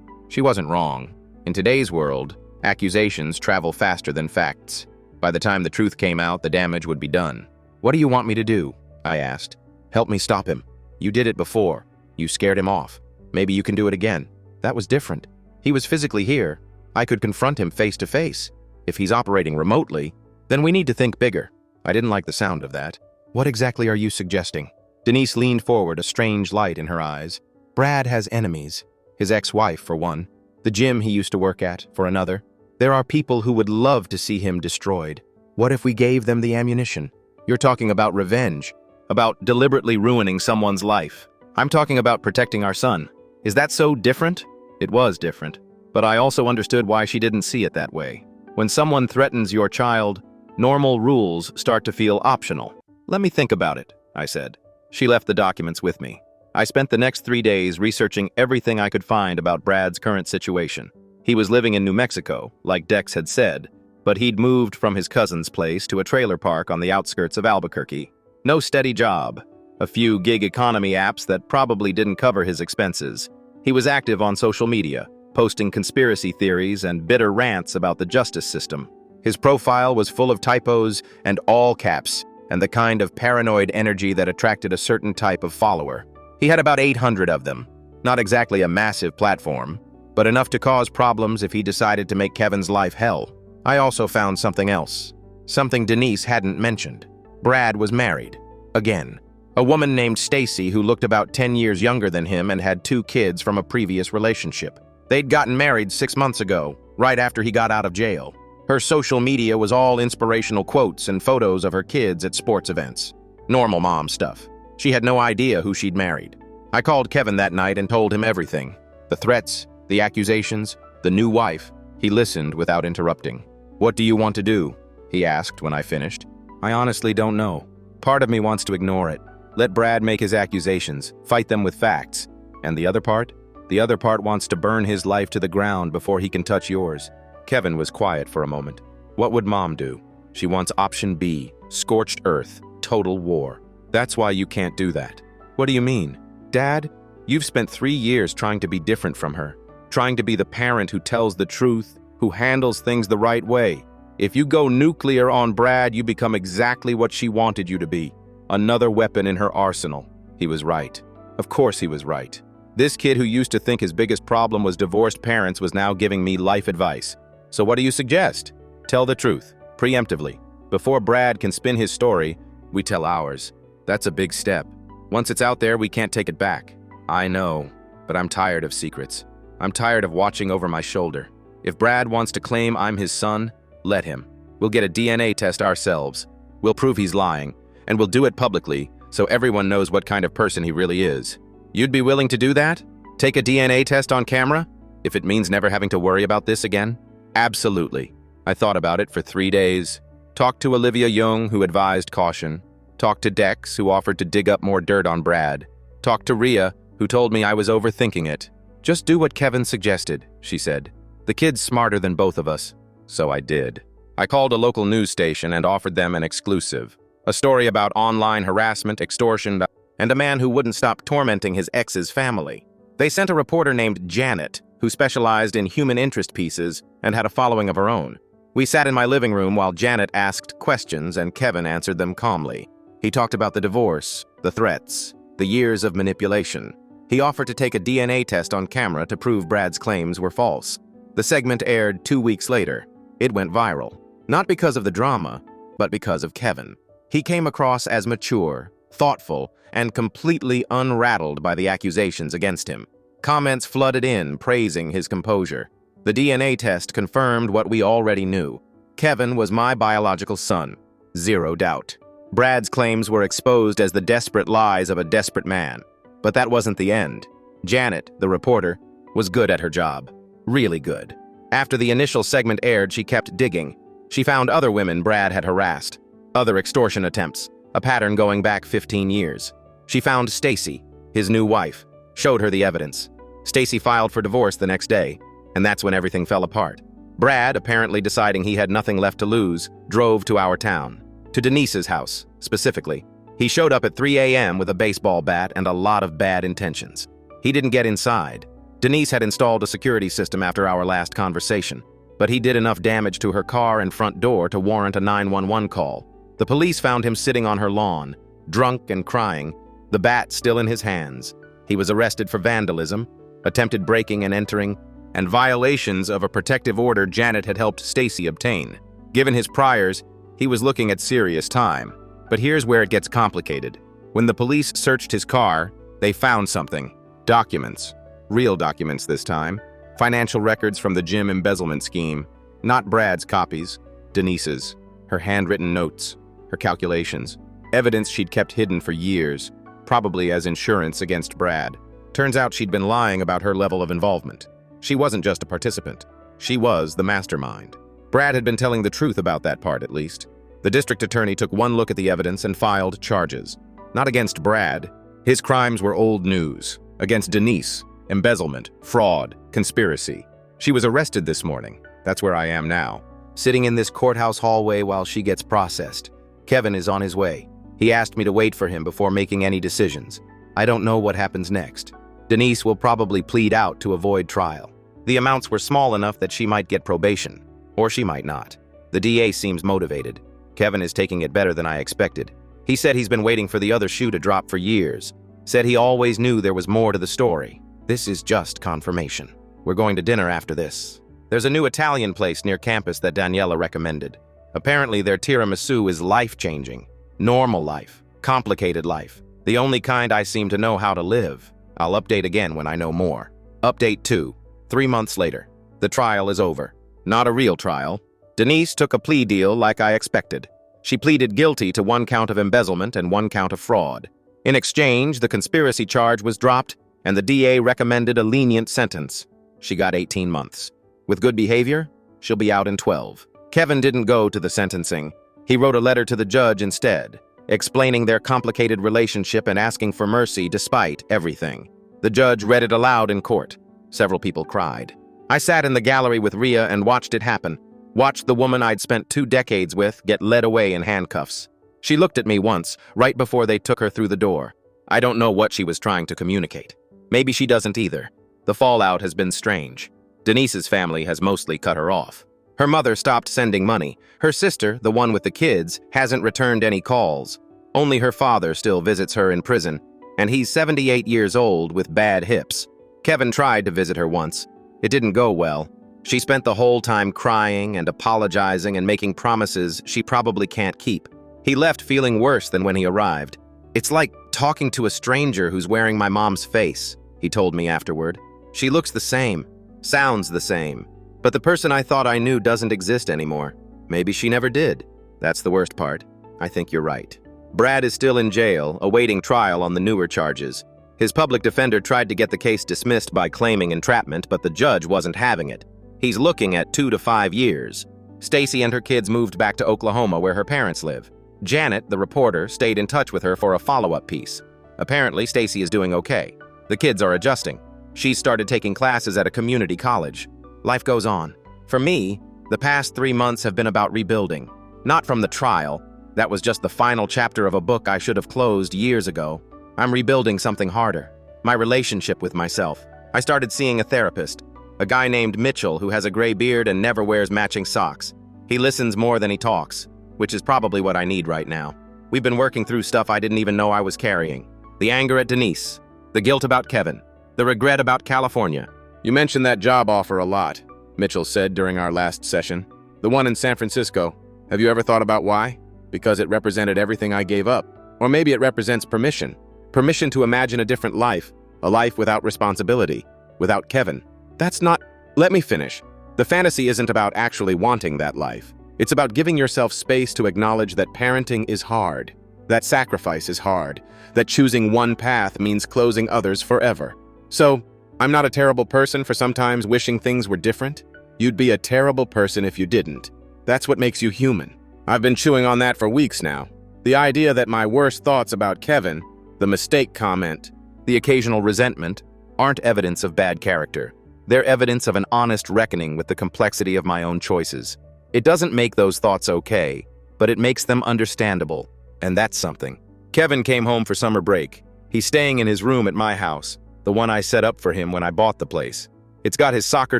She wasn't wrong. In today's world, accusations travel faster than facts. By the time the truth came out, the damage would be done. "What do you want me to do?" I asked. "Help me stop him. You did it before. You scared him off. Maybe you can do it again." That was different. He was physically here. I could confront him face to face. If he's operating remotely, then we need to think bigger. I didn't like the sound of that. "What exactly are you suggesting?" Denise leaned forward, a strange light in her eyes. "Brad has enemies. His ex-wife, for one. The gym he used to work at, for another. There are people who would love to see him destroyed. What if we gave them the ammunition? You're talking about revenge, about deliberately ruining someone's life. I'm talking about protecting our son. Is that so different?" It was different, but I also understood why she didn't see it that way. When someone threatens your child, normal rules start to feel optional. "Let me think about it," I said. She left the documents with me. I spent the next 3 days researching everything I could find about Brad's current situation. He was living in New Mexico, like Dex had said, but he'd moved from his cousin's place to a trailer park on the outskirts of Albuquerque. No steady job. A few gig economy apps that probably didn't cover his expenses. He was active on social media, posting conspiracy theories and bitter rants about the justice system. His profile was full of typos and all caps, and the kind of paranoid energy that attracted a certain type of follower. He had about 800 of them. Not exactly a massive platform, but enough to cause problems if he decided to make Kevin's life hell. I also found something else. Something Denise hadn't mentioned. Brad was married. Again. A woman named Stacy who looked about 10 years younger than him and had 2 kids from a previous relationship. They'd gotten married 6 months ago, right after he got out of jail. Her social media was all inspirational quotes and photos of her kids at sports events. Normal mom stuff. She had no idea who she'd married. I called Kevin that night and told him everything. The threats, the accusations, the new wife. He listened without interrupting. "What do you want to do?" he asked when I finished. "I honestly don't know. Part of me wants to ignore it. Let Brad make his accusations, fight them with facts, And the other part? The other part wants to burn his life to the ground before he can touch yours. Kevin was quiet for a moment. What would Mom do? She wants option B, scorched earth, total war. That's why you can't do that. What do you mean? Dad, you've spent 3 years trying to be different from her, trying to be the parent who tells the truth, who handles things the right way. If you go nuclear on Brad, you become exactly what she wanted you to be. Another weapon in her arsenal. He was right. Of course he was right. This kid who used to think his biggest problem was divorced parents was now giving me life advice. So what do you suggest? Tell the truth, preemptively. Before Brad can spin his story, we tell ours. That's a big step. Once it's out there, we can't take it back. I know, but I'm tired of secrets. I'm tired of watching over my shoulder. If Brad wants to claim I'm his son, let him. We'll get a DNA test ourselves. We'll prove he's lying, and we'll do it publicly so everyone knows what kind of person he really is. You'd be willing to do that? Take a DNA test on camera? If it means never having to worry about this again? Absolutely. I thought about it for 3 days. Talked to Olivia Young, who advised caution. Talked to Dex, who offered to dig up more dirt on Brad. Talked to Rhea, who told me I was overthinking it. Just do what Kevin suggested, she said. The kid's smarter than both of us. So I did. I called a local news station and offered them an exclusive. A story about online harassment, extortion, and a man who wouldn't stop tormenting his ex's family. They sent a reporter named Janet, who specialized in human interest pieces and had a following of her own. We sat in my living room while Janet asked questions and Kevin answered them calmly. He talked about the divorce, the threats, the years of manipulation. He offered to take a DNA test on camera to prove Brad's claims were false. The segment aired 2 weeks later. It went viral. Not because of the drama, but because of Kevin. He came across as mature, thoughtful, and completely unrattled by the accusations against him. Comments flooded in, praising his composure. The DNA test confirmed what we already knew. Kevin was my biological son. 0 doubt. Brad's claims were exposed as the desperate lies of a desperate man. But that wasn't the end. Janet, the reporter, was good at her job. Really good. After the initial segment aired, she kept digging. She found other women Brad had harassed, other extortion attempts, a pattern going back 15 years. She found Stacy, his new wife, showed her the evidence. Stacy filed for divorce the next day, and that's when everything fell apart. Brad, apparently deciding he had nothing left to lose, drove to our town. To Denise's house, specifically. He showed up at 3 a.m. with a baseball bat and a lot of bad intentions. He didn't get inside. Denise had installed a security system after our last conversation, but he did enough damage to her car and front door to warrant a 911 call. The police found him sitting on her lawn, drunk and crying, the bat still in his hands. He was arrested for vandalism, attempted breaking and entering, and violations of a protective order Janet had helped Stacy obtain. Given his priors, he was looking at serious time. But here's where it gets complicated. When the police searched his car, they found something. Documents. Real documents this time. Financial records from the gym embezzlement scheme. Not Brad's copies, Denise's. Her handwritten notes. Her calculations. Evidence she'd kept hidden for years, probably as insurance against Brad. Turns out she'd been lying about her level of involvement. She wasn't just a participant. She was the mastermind. Brad had been telling the truth about that part, at least. The district attorney took one look at the evidence and filed charges. Not against Brad. His crimes were old news. Against Denise. Embezzlement, fraud, conspiracy. She was arrested this morning. That's where I am now. Sitting in this courthouse hallway while she gets processed. Kevin is on his way. He asked me to wait for him before making any decisions. I don't know what happens next. Denise will probably plead out to avoid trial. The amounts were small enough that she might get probation. Or she might not. The DA seems motivated. Kevin is taking it better than I expected. He said he's been waiting for the other shoe to drop for years. Said he always knew there was more to the story. This is just confirmation. We're going to dinner after this. There's a new Italian place near campus that Daniela recommended. Apparently their tiramisu is life-changing. Normal life. Complicated life. The only kind I seem to know how to live. I'll update again when I know more. Update 2. 3 months later. The trial is over. Not a real trial. Denise took a plea deal like I expected. She pleaded guilty to 1 count of embezzlement and 1 count of fraud. In exchange, the conspiracy charge was dropped, and the DA recommended a lenient sentence. She got 18 months. With good behavior, she'll be out in 12. Kevin didn't go to the sentencing. He wrote a letter to the judge instead, explaining their complicated relationship and asking for mercy despite everything. The judge read it aloud in court. Several people cried. I sat in the gallery with Ria and watched it happen. Watched the woman I'd spent 2 decades with get led away in handcuffs. She looked at me once, right before they took her through the door. I don't know what she was trying to communicate. Maybe she doesn't either. The fallout has been strange. Denise's family has mostly cut her off. Her mother stopped sending money. Her sister, the one with the kids, hasn't returned any calls. Only her father still visits her in prison, and he's 78 years old with bad hips. Kevin tried to visit her once. It didn't go well. She spent the whole time crying and apologizing and making promises she probably can't keep. He left feeling worse than when he arrived. It's like talking to a stranger who's wearing my mom's face, he told me afterward. She looks the same, sounds the same, but the person I thought I knew doesn't exist anymore. Maybe she never did. That's the worst part. I think you're right. Brad is still in jail, awaiting trial on the newer charges. His public defender tried to get the case dismissed by claiming entrapment, but the judge wasn't having it. He's looking at 2 to 5 years. Stacy and her kids moved back to Oklahoma where her parents live. Janet, the reporter, stayed in touch with her for a follow-up piece. Apparently, Stacy is doing okay. The kids are adjusting. She's started taking classes at a community college. Life goes on. For me, the past 3 months have been about rebuilding. Not from the trial. That was just the final chapter of a book I should have closed years ago. I'm rebuilding something harder. My relationship with myself. I started seeing a therapist. A guy named Mitchell who has a gray beard and never wears matching socks. He listens more than he talks, which is probably what I need right now. We've been working through stuff I didn't even know I was carrying. The anger at Denise. The guilt about Kevin. The regret about California. You mentioned that job offer a lot, Mitchell said during our last session. The one in San Francisco. Have you ever thought about why? Because it represented everything I gave up. Or maybe it represents permission. Permission to imagine a different life. A life without responsibility. Without Kevin. That's not... Let me finish. The fantasy isn't about actually wanting that life. It's about giving yourself space to acknowledge that parenting is hard. That sacrifice is hard. That choosing one path means closing others forever. So, I'm not a terrible person for sometimes wishing things were different. You'd be a terrible person if you didn't. That's what makes you human. I've been chewing on that for weeks now. The idea that my worst thoughts about Kevin, the mistake comment, the occasional resentment, aren't evidence of bad character. They're evidence of an honest reckoning with the complexity of my own choices. It doesn't make those thoughts okay, but it makes them understandable, and that's something. Kevin came home for summer break. He's staying in his room at my house, the one I set up for him when I bought the place. It's got his soccer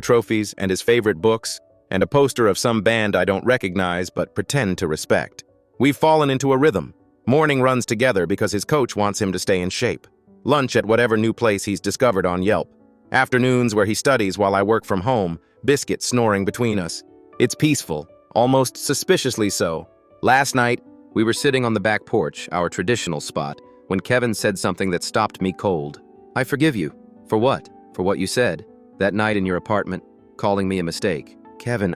trophies and his favorite books, and a poster of some band I don't recognize but pretend to respect. We've fallen into a rhythm. Morning runs together because his coach wants him to stay in shape. Lunch at whatever new place he's discovered on Yelp. Afternoons where he studies while I work from home, Biscuit snoring between us. It's peaceful, almost suspiciously so. Last night, we were sitting on the back porch, our traditional spot, when Kevin said something that stopped me cold. I forgive you. For what? For what you said. That night in your apartment, calling me a mistake. Kevin,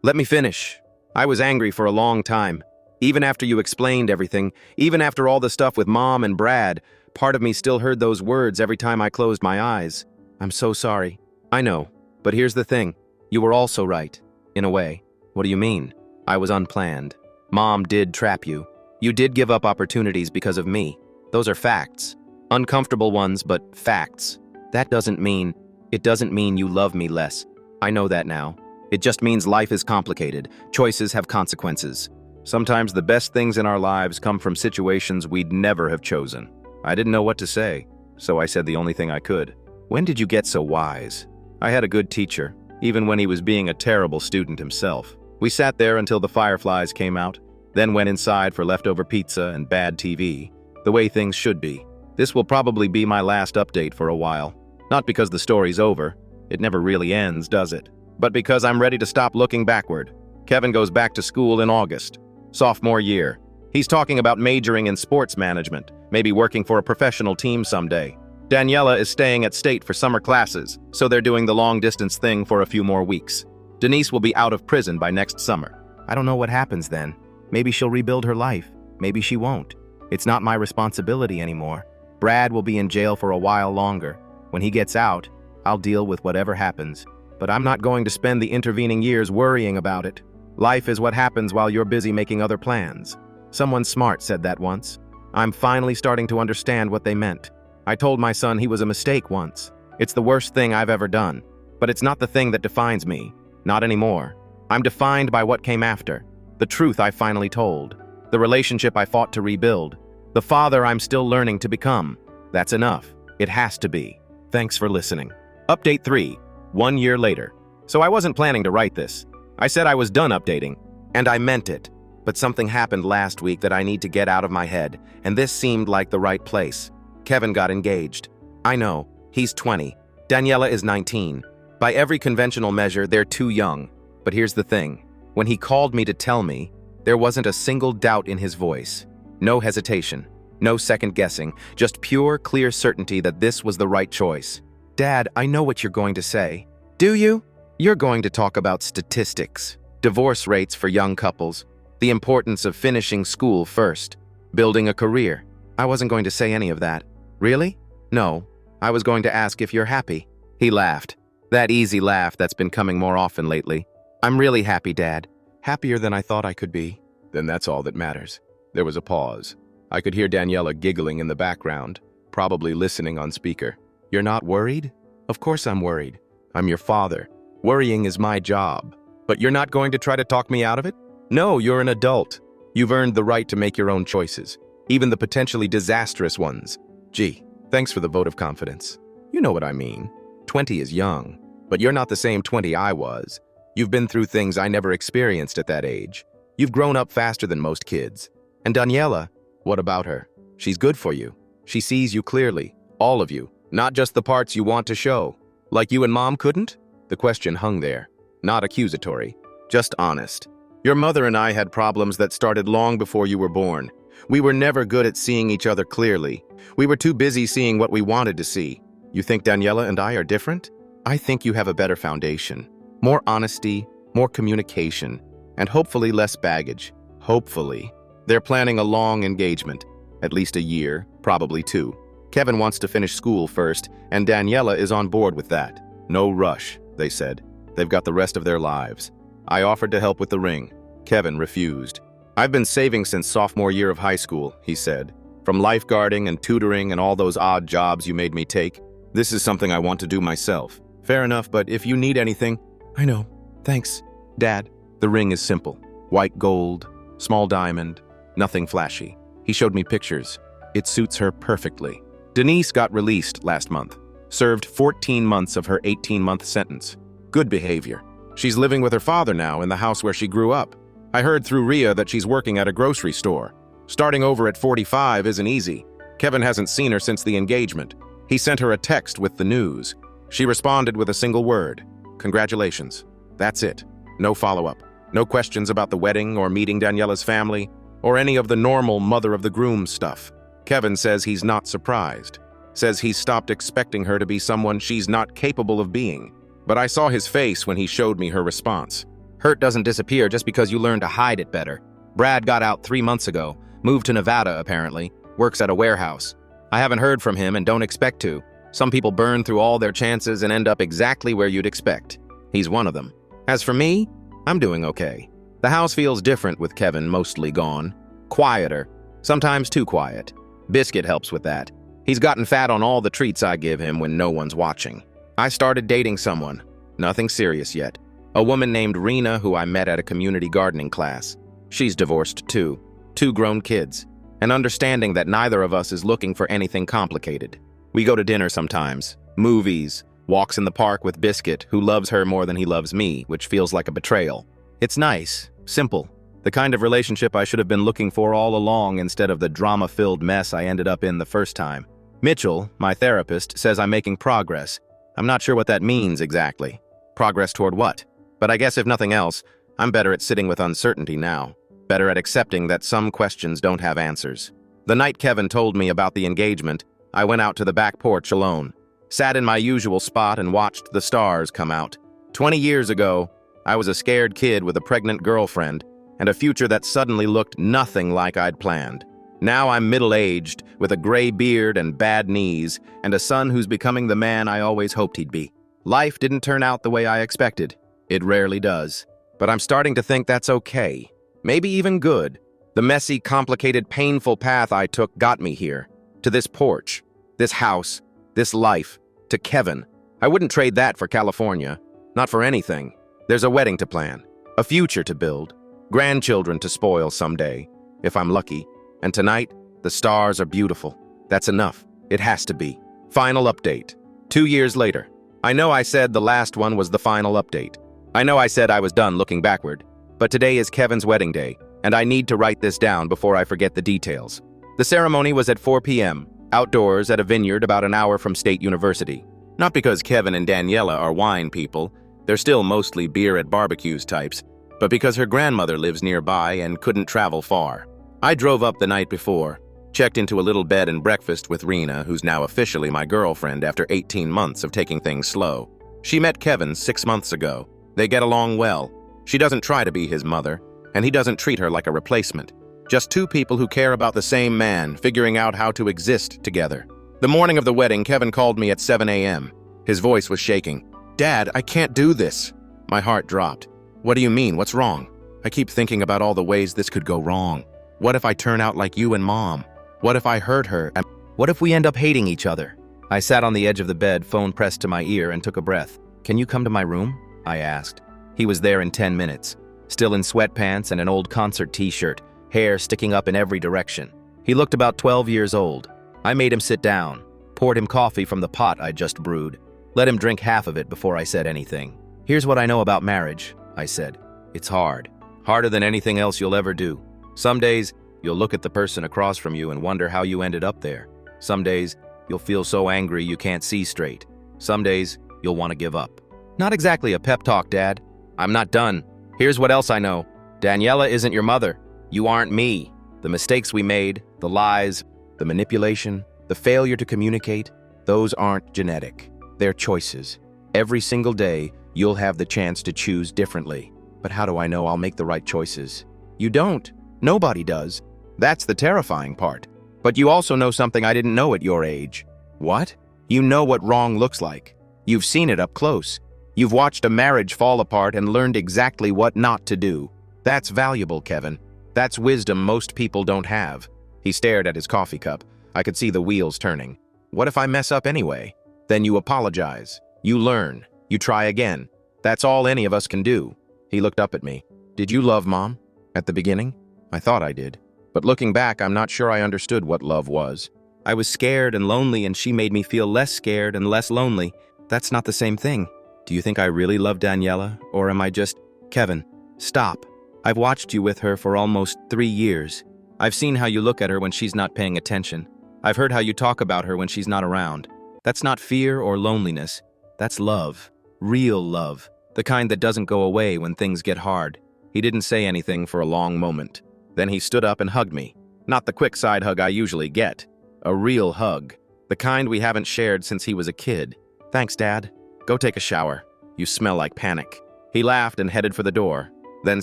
Let me finish. I was angry for a long time. Even after you explained everything, even after all the stuff with Mom and Brad, part of me still heard those words every time I closed my eyes. I'm so sorry. I know, but here's the thing. You were also right, in a way. What do you mean? I was unplanned. Mom did trap you. You did give up opportunities because of me. Those are facts. Uncomfortable ones, but facts. It doesn't mean you love me less. I know that now. It just means life is complicated. Choices have consequences. Sometimes the best things in our lives come from situations we'd never have chosen. I didn't know what to say, so I said the only thing I could. When did you get so wise? I had a good teacher, even when he was being a terrible student himself. We sat there until the fireflies came out, then went inside for leftover pizza and bad TV, the way things should be. This will probably be my last update for a while. Not because the story's over. It never really ends, does it? But because I'm ready to stop looking backward. Kevin goes back to school in August. Sophomore year. He's talking about majoring in sports management, maybe working for a professional team someday. Daniela is staying at State for summer classes, so they're doing the long-distance thing for a few more weeks. Denise will be out of prison by next summer. I don't know what happens then. Maybe she'll rebuild her life. Maybe she won't. It's not my responsibility anymore. Brad will be in jail for a while longer. When he gets out, I'll deal with whatever happens. But I'm not going to spend the intervening years worrying about it. Life is what happens while you're busy making other plans. Someone smart said that once. I'm finally starting to understand what they meant. I told my son he was a mistake once. It's the worst thing I've ever done. But it's not the thing that defines me. Not anymore. I'm defined by what came after. The truth I finally told. The relationship I fought to rebuild. The father I'm still learning to become. That's enough. It has to be. Thanks for listening. Update 3. 1 year later. So I wasn't planning to write this. I said I was done updating, and I meant it. But something happened last week that I need to get out of my head, and this seemed like the right place. Kevin got engaged. I know, he's 20. Daniela is 19. By every conventional measure, they're too young. But here's the thing. When he called me to tell me, there wasn't a single doubt in his voice. No hesitation. No second guessing. Just pure, clear certainty that this was the right choice. Dad, I know what you're going to say. Do you? You're going to talk about statistics, divorce rates for young couples, the importance of finishing school first, building a career. I wasn't going to say any of that. Really? No. I was going to ask if you're happy. He laughed. That easy laugh that's been coming more often lately. I'm really happy, Dad. Happier than I thought I could be. Then that's all that matters. There was a pause. I could hear Daniela giggling in the background, probably listening on speaker. You're not worried? Of course I'm worried. I'm your father. Worrying is my job. But you're not going to try to talk me out of it? No, you're an adult. You've earned the right to make your own choices, even the potentially disastrous ones. Gee, thanks for the vote of confidence. You know what I mean. 20 is young, but you're not the same 20 I was. You've been through things I never experienced at that age. You've grown up faster than most kids. And Daniela, what about her? She's good for you. She sees you clearly, all of you, not just the parts you want to show. Like you and Mom couldn't? The question hung there, not accusatory, just honest. Your mother and I had problems that started long before you were born. We were never good at seeing each other clearly. We were too busy seeing what we wanted to see. You think Daniela and I are different? I think you have a better foundation. More honesty, more communication, and hopefully less baggage. Hopefully. They're planning a long engagement, at least a year, probably 2. Kevin wants to finish school first, and Daniela is on board with that. No rush, they said. They've got the rest of their lives. I offered to help with the ring. Kevin refused. I've been saving since sophomore year of high school, he said. From lifeguarding and tutoring and all those odd jobs you made me take. This is something I want to do myself. Fair enough, but if you need anything... I know. Thanks, Dad. The ring is simple. White gold, small diamond, nothing flashy. He showed me pictures. It suits her perfectly. Denise got released last month. Served 14 months of her 18-month sentence. Good behavior. She's living with her father now in the house where she grew up. I heard through Ria that she's working at a grocery store. Starting over at 45 isn't easy. Kevin hasn't seen her since the engagement. He sent her a text with the news. She responded with a single word. Congratulations. That's it. No follow-up. No questions about the wedding or meeting Daniela's family or any of the normal mother of the groom stuff. Kevin says he's not surprised. Says he's stopped expecting her to be someone she's not capable of being. But I saw his face when he showed me her response. Hurt doesn't disappear just because you learn to hide it better. Brad got out 3 months ago, moved to Nevada apparently, works at a warehouse. I haven't heard from him and don't expect to. Some people burn through all their chances and end up exactly where you'd expect. He's one of them. As for me, I'm doing okay. The house feels different with Kevin mostly gone. Quieter, sometimes too quiet. Biscuit helps with that. He's gotten fat on all the treats I give him when no one's watching. I started dating someone. Nothing serious yet. A woman named Rena who I met at a community gardening class. She's divorced too. 2 grown kids. And understanding that neither of us is looking for anything complicated. We go to dinner sometimes. Movies. Walks in the park with Biscuit, who loves her more than he loves me, which feels like a betrayal. It's nice. Simple. The kind of relationship I should have been looking for all along instead of the drama-filled mess I ended up in the first time. Mitchell, my therapist, says I'm making progress. I'm not sure what that means exactly. Progress toward what? But I guess if nothing else, I'm better at sitting with uncertainty now. Better at accepting that some questions don't have answers. The night Kevin told me about the engagement, I went out to the back porch alone. Sat in my usual spot and watched the stars come out. 20 years ago, I was a scared kid with a pregnant girlfriend and a future that suddenly looked nothing like I'd planned. Now I'm middle-aged, with a gray beard and bad knees, and a son who's becoming the man I always hoped he'd be. Life didn't turn out the way I expected. It rarely does. But I'm starting to think that's okay. Maybe even good. The messy, complicated, painful path I took got me here, to this porch. this house, this life, to Kevin. I wouldn't trade that for California. Not for anything. There's a wedding to plan, a future to build, grandchildren to spoil someday, if I'm lucky. And tonight, the stars are beautiful. That's enough. It has to be. Final update. 2 years later. I know I said the last one was the final update. I know I said I was done looking backward. But today is Kevin's wedding day, and I need to write this down before I forget the details. The ceremony was at 4 p.m., outdoors at a vineyard about an hour from State University. Not because Kevin and Daniela are wine people, they're still mostly beer at barbecues types, but because her grandmother lives nearby and couldn't travel far. I drove up the night before, checked into a little bed and breakfast with Rena, who's now officially my girlfriend after 18 months of taking things slow. She met Kevin 6 months ago. They get along well. She doesn't try to be his mother, and he doesn't treat her like a replacement. Just two people who care about the same man, figuring out how to exist together. The morning of the wedding, Kevin called me at 7 a.m. His voice was shaking. "Dad, I can't do this." My heart dropped. "What do you mean? What's wrong?" "I keep thinking about all the ways this could go wrong. What if I turn out like you and Mom? What if I hurt her? And what if we end up hating each other?" I sat on the edge of the bed, phone pressed to my ear, and took a breath. "Can you come to my room?" I asked. He was there in 10 minutes, still in sweatpants and an old concert t-shirt, hair sticking up in every direction. He looked about 12 years old. I made him sit down, poured him coffee from the pot I just brewed, let him drink half of it before I said anything. "Here's what I know about marriage," I said. "It's hard. Harder than anything else you'll ever do. Some days, you'll look at the person across from you and wonder how you ended up there. Some days, you'll feel so angry you can't see straight. Some days, you'll want to give up." "Not exactly a pep talk, Dad. I'm not done. Here's what else I know. Daniela isn't your mother. You aren't me. The mistakes we made, the lies, the manipulation, the failure to communicate, those aren't genetic. They're choices. Every single day, you'll have the chance to choose differently. But how do I know I'll make the right choices?" "You don't. Nobody does. That's the terrifying part. But you also know something I didn't know at your age." "What?" "You know what wrong looks like. You've seen it up close. You've watched a marriage fall apart and learned exactly what not to do. That's valuable, Kevin. That's wisdom most people don't have." He stared at his coffee cup. I could see the wheels turning. "What if I mess up anyway?" "Then you apologize. You learn. You try again. That's all any of us can do." He looked up at me. "Did you love Mom? At the beginning?" "I thought I did. But looking back, I'm not sure I understood what love was. I was scared and lonely, and she made me feel less scared and less lonely. That's not the same thing. Do you think I really love Daniela, or am I just—" "Kevin, stop. I've watched you with her for almost 3 years. I've seen how you look at her when she's not paying attention. I've heard how you talk about her when she's not around. That's not fear or loneliness. That's love. Real love. The kind that doesn't go away when things get hard." He didn't say anything for a long moment. Then he stood up and hugged me. Not the quick side hug I usually get. A real hug. The kind we haven't shared since he was a kid. "Thanks, Dad. Go take a shower. You smell like panic." He laughed and headed for the door, then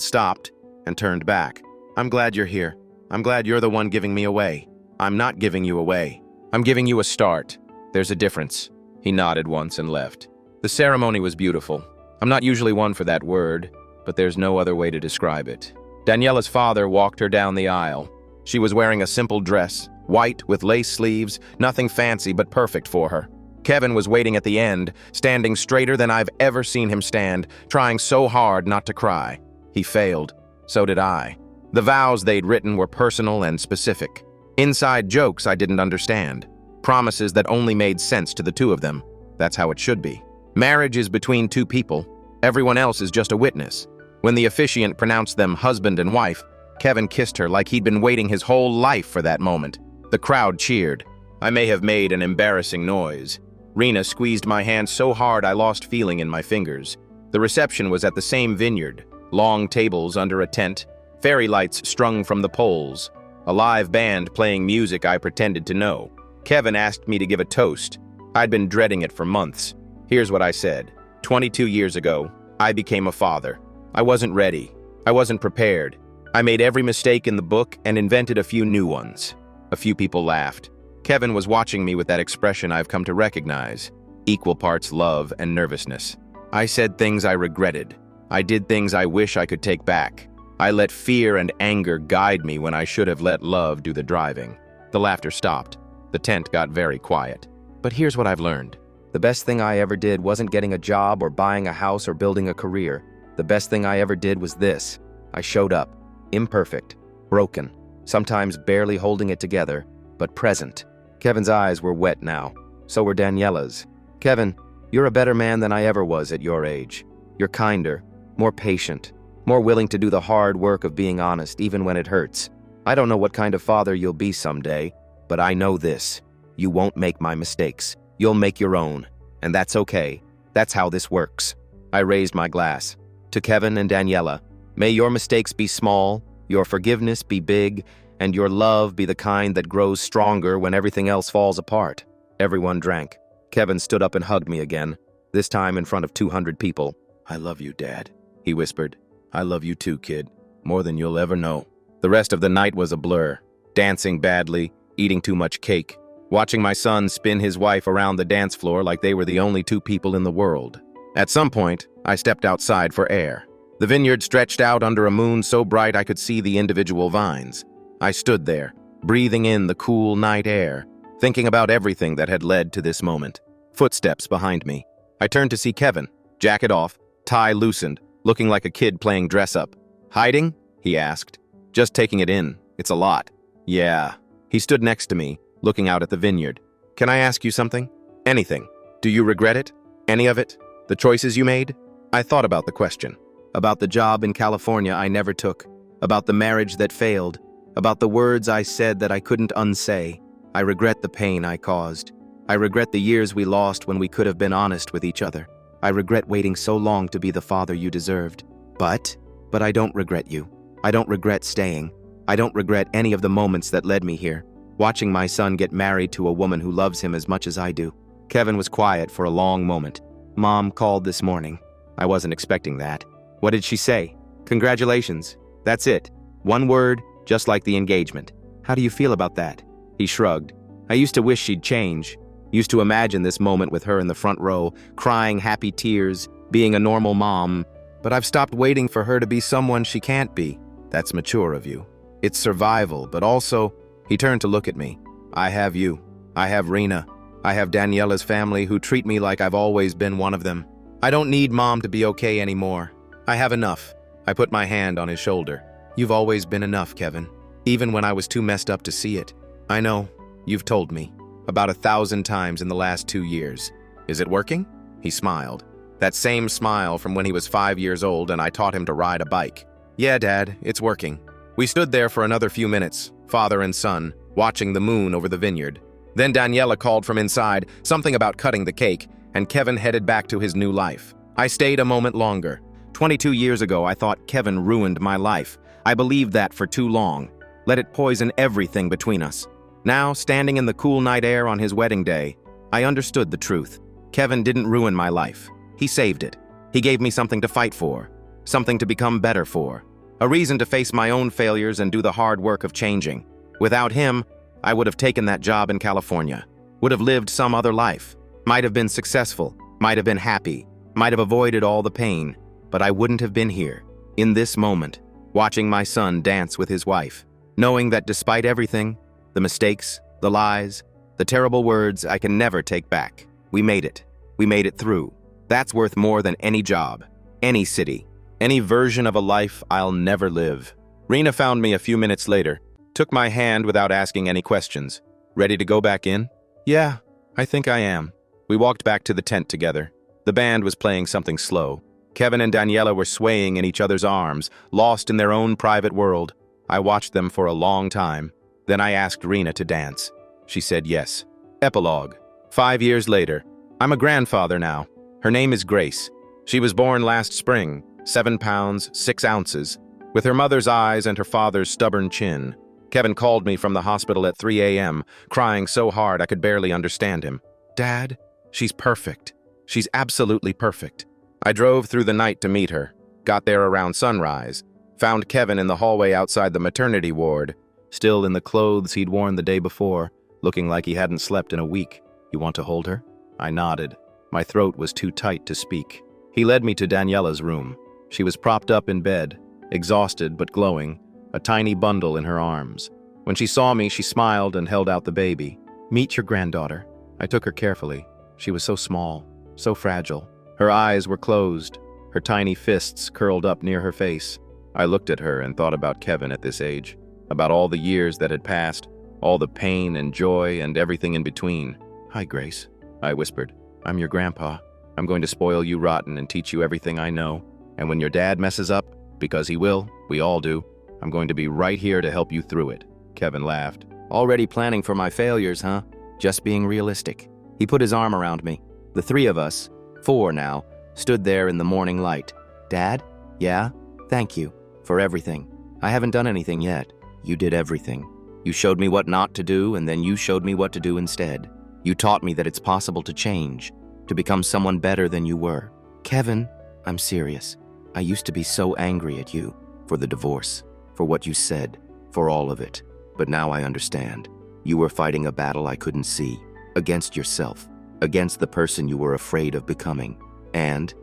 stopped and turned back. "I'm glad you're here. I'm glad you're the one giving me away." "I'm not giving you away. I'm giving you a start. There's a difference." He nodded once and left. The ceremony was beautiful. I'm not usually one for that word, but there's no other way to describe it. Daniela's father walked her down the aisle. She was wearing a simple dress, white with lace sleeves, nothing fancy but perfect for her. Kevin was waiting at the end, standing straighter than I've ever seen him stand, trying so hard not to cry. He failed. So did I. The vows they'd written were personal and specific. Inside jokes I didn't understand. Promises that only made sense to the two of them. That's how it should be. Marriage is between two people. Everyone else is just a witness. When the officiant pronounced them husband and wife, Kevin kissed her like he'd been waiting his whole life for that moment. The crowd cheered. I may have made an embarrassing noise. Rena squeezed my hand so hard I lost feeling in my fingers. The reception was at the same vineyard. Long tables under a tent, fairy lights strung from the poles, a live band playing music I pretended to know. Kevin asked me to give a toast. I'd been dreading it for months. Here's what I said. 22 years ago, I became a father. I wasn't ready. I wasn't prepared. I made every mistake in the book and invented a few new ones. A few people laughed. Kevin was watching me with that expression I've come to recognize. Equal parts love and nervousness. I said things I regretted. I did things I wish I could take back. I let fear and anger guide me when I should have let love do the driving. The laughter stopped. The tent got very quiet. But here's what I've learned. The best thing I ever did wasn't getting a job or buying a house or building a career. The best thing I ever did was this. I showed up. Imperfect. Broken. Sometimes barely holding it together, but present. Kevin's eyes were wet now. So were Daniela's. Kevin, you're a better man than I ever was at your age. You're kinder, more patient, more willing to do the hard work of being honest even when it hurts. I don't know what kind of father you'll be someday, but I know this. You won't make my mistakes. You'll make your own. And that's okay. That's how this works. I raised my glass. To Kevin and Daniela, may your mistakes be small, your forgiveness be big, and your love be the kind that grows stronger when everything else falls apart. Everyone drank. Kevin stood up and hugged me again, this time in front of 200 people. I love you, Dad, he whispered. I love you too, kid. More than you'll ever know. The rest of the night was a blur. Dancing badly, eating too much cake, watching my son spin his wife around the dance floor like they were the only two people in the world. At some point, I stepped outside for air. The vineyard stretched out under a moon so bright I could see the individual vines. I stood there, breathing in the cool night air, thinking about everything that had led to this moment. Footsteps behind me. I turned to see Kevin, jacket off, tie loosened, looking like a kid playing dress-up. Hiding? He asked. Just taking it in. It's a lot. Yeah. He stood next to me, looking out at the vineyard. Can I ask you something? Anything. Do you regret it? Any of it? The choices you made? I thought about the question. About the job in California I never took. About the marriage that failed. About the words I said that I couldn't unsay. I regret the pain I caused. I regret the years we lost when we could have been honest with each other. I regret waiting so long to be the father you deserved. But I don't regret you. I don't regret staying. I don't regret any of the moments that led me here. Watching my son get married to a woman who loves him as much as I do. Kevin was quiet for a long moment. Mom called this morning. I wasn't expecting that. What did she say? Congratulations. That's it. One word, just like the engagement. How do you feel about that? He shrugged. I used to wish she'd change. Used to imagine this moment with her in the front row, crying happy tears, being a normal mom. But I've stopped waiting for her to be someone she can't be. That's mature of you. It's survival, but also, he turned to look at me. I have you. I have Rena. I have Daniela's family who treat me like I've always been one of them. I don't need Mom to be okay anymore. I have enough. I put my hand on his shoulder. You've always been enough, Kevin. Even when I was too messed up to see it. I know. You've told me. About 1,000 times in the last 2 years. Is it working? He smiled. That same smile from when he was 5 years old and I taught him to ride a bike. Yeah, Dad, it's working. We stood there for another few minutes, father and son, watching the moon over the vineyard. Then Daniela called from inside, something about cutting the cake, and Kevin headed back to his new life. I stayed a moment longer. 22 years ago, I thought Kevin ruined my life. I believed that for too long. Let it poison everything between us. Now, standing in the cool night air on his wedding day, I understood the truth. Kevin didn't ruin my life. He saved it. He gave me something to fight for, something to become better for, a reason to face my own failures and do the hard work of changing. Without him, I would have taken that job in California, would have lived some other life, might have been successful, might have been happy, might have avoided all the pain, but I wouldn't have been here, in this moment, watching my son dance with his wife, knowing that despite everything, the mistakes, the lies, the terrible words I can never take back, we made it. We made it through. That's worth more than any job, any city, any version of a life I'll never live. Rena found me a few minutes later, took my hand without asking any questions. Ready to go back in? Yeah, I think I am. We walked back to the tent together. The band was playing something slow. Kevin and Daniela were swaying in each other's arms, lost in their own private world. I watched them for a long time. Then I asked Rena to dance. She said yes. Epilogue. 5 years later. I'm a grandfather now. Her name is Grace. She was born last spring, 7 pounds, 6 ounces, with her mother's eyes and her father's stubborn chin. Kevin called me from the hospital at 3 a.m., crying so hard I could barely understand him. Dad, she's perfect. She's absolutely perfect. I drove through the night to meet her, got there around sunrise, found Kevin in the hallway outside the maternity ward, still in the clothes he'd worn the day before, looking like he hadn't slept in a week. You want to hold her? I nodded. My throat was too tight to speak. He led me to Daniela's room. She was propped up in bed, exhausted but glowing, a tiny bundle in her arms. When she saw me, she smiled and held out the baby. Meet your granddaughter." I took her carefully. She was so small, so fragile. Her eyes were closed, her tiny fists curled up near her face. I looked at her and thought about Kevin at this age, about all the years that had passed, all the pain and joy and everything in between. "Hi, Grace," I whispered. "I'm your grandpa. I'm going to spoil you rotten and teach you everything I know. And when your dad messes up, because he will, we all do, I'm going to be right here to help you through it." Kevin laughed. "Already planning for my failures, huh? Just being realistic." He put his arm around me. The three of us, 4 now, stood there in the morning light. "Dad? Yeah? Thank you for everything. I haven't done anything yet. You did everything. You showed me what not to do, and then you showed me what to do instead. You taught me that it's possible to change, to become someone better than you were. Kevin, I'm serious. I used to be so angry at you for the divorce, for what you said, for all of it. But now I understand. You were fighting a battle I couldn't see, against yourself, against the person you were afraid of becoming. And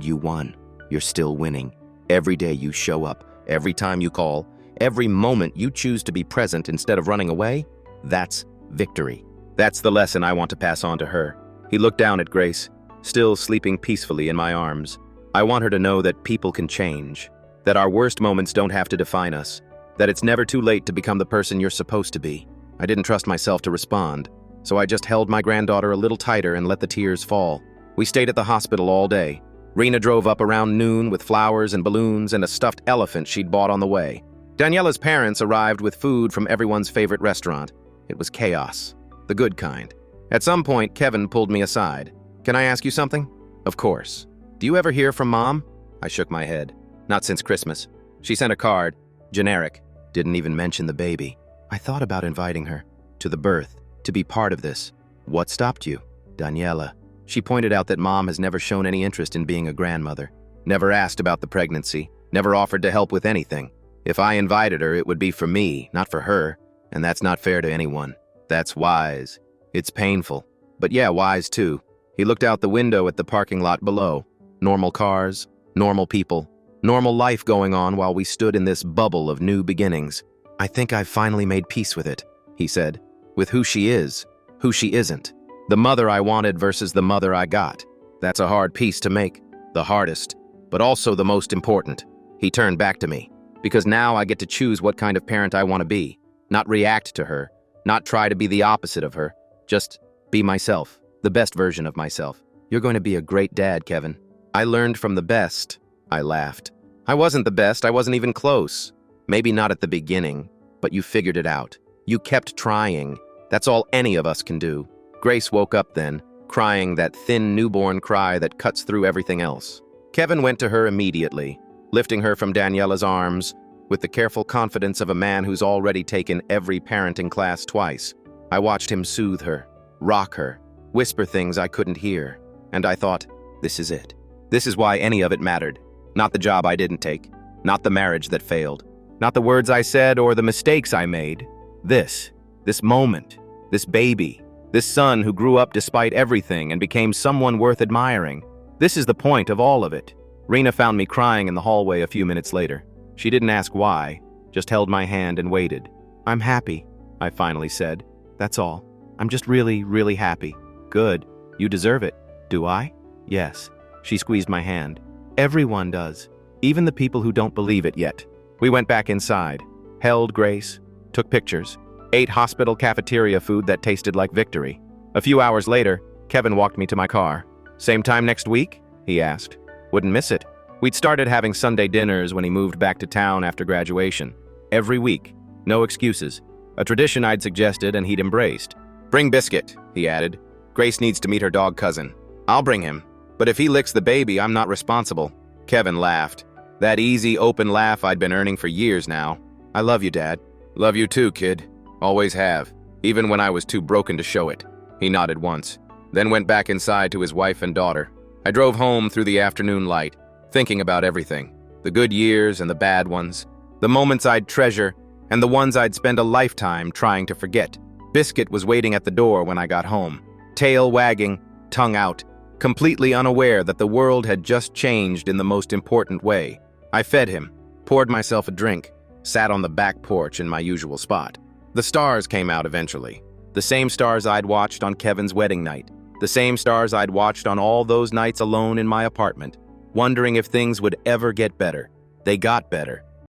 you won. You're still winning. Every day you show up, every time you call, every moment you choose to be present instead of running away, that's victory. That's the lesson I want to pass on to her." He looked down at Grace, still sleeping peacefully in my arms. "I want her to know that people can change, that our worst moments don't have to define us, that it's never too late to become the person you're supposed to be." I didn't trust myself to respond, so I just held my granddaughter a little tighter and let the tears fall. We stayed at the hospital all day. Rena drove up around noon with flowers and balloons and a stuffed elephant she'd bought on the way. Daniela's parents arrived with food from everyone's favorite restaurant. It was chaos, the good kind. At some point, Kevin pulled me aside. "Can I ask you something?" "Of course." "Do you ever hear from Mom?" I shook my head. "Not since Christmas. She sent a card. Generic. Didn't even mention the baby." I thought about inviting her to the birth, to be part of this. "What stopped you?" "Daniela." She pointed out that Mom has never shown any interest in being a grandmother, never asked about the pregnancy, never offered to help with anything. If I invited her, it would be for me, not for her, and that's not fair to anyone. That's wise. It's painful, but yeah, wise too. He looked out the window at the parking lot below. Normal cars, normal people, normal life going on while we stood in this bubble of new beginnings. "I think I've finally made peace with it," he said. "With who she is, who she isn't. The mother I wanted versus the mother I got. That's a hard piece to make, the hardest, but also the most important." He turned back to me. "Because now I get to choose what kind of parent I want to be, not react to her, not try to be the opposite of her, just be myself, the best version of myself. You're going to be a great dad, Kevin." "I learned from the best," I laughed. "I wasn't the best, I wasn't even close. Maybe not at the beginning, but you figured it out. You kept trying. That's all any of us can do." Grace woke up then, crying that thin newborn cry that cuts through everything else. Kevin went to her immediately, lifting her from Daniela's arms with the careful confidence of a man who's already taken every parenting class twice. I watched him soothe her, rock her, whisper things I couldn't hear, and I thought, this is it. This is why any of it mattered. Not the job I didn't take, not the marriage that failed, not the words I said or the mistakes I made. This moment, this baby, this son who grew up despite everything and became someone worth admiring. This is the point of all of it. Rena found me crying in the hallway a few minutes later. She didn't ask why, just held my hand and waited. "I'm happy," I finally said. "That's all. I'm just really, really happy." "Good. You deserve it." "Do I?" "Yes." She squeezed my hand. "Everyone does, even the people who don't believe it yet." We went back inside, held Grace, took pictures, ate hospital cafeteria food that tasted like victory. A few hours later, Kevin walked me to my car. "Same time next week?" he asked. "Wouldn't miss it." We'd started having Sunday dinners when he moved back to town after graduation. Every week, no excuses. A tradition I'd suggested and he'd embraced. "Bring Biscuit," he added. "Grace needs to meet her dog cousin." "I'll bring him. But if he licks the baby, I'm not responsible." Kevin laughed. That easy, open laugh I'd been earning for years now. "I love you, Dad." "Love you too, kid. Always have. Even when I was too broken to show it." He nodded once, then went back inside to his wife and daughter. I drove home through the afternoon light, thinking about everything. The good years and the bad ones. The moments I'd treasure, and the ones I'd spend a lifetime trying to forget. Biscuit was waiting at the door when I got home. Tail wagging, tongue out, completely unaware that the world had just changed in the most important way. I fed him, poured myself a drink, sat on the back porch in my usual spot. The stars came out eventually. The same stars I'd watched on Kevin's wedding night. The same stars I'd watched on all those nights alone in my apartment, wondering if things would ever get better. They got better.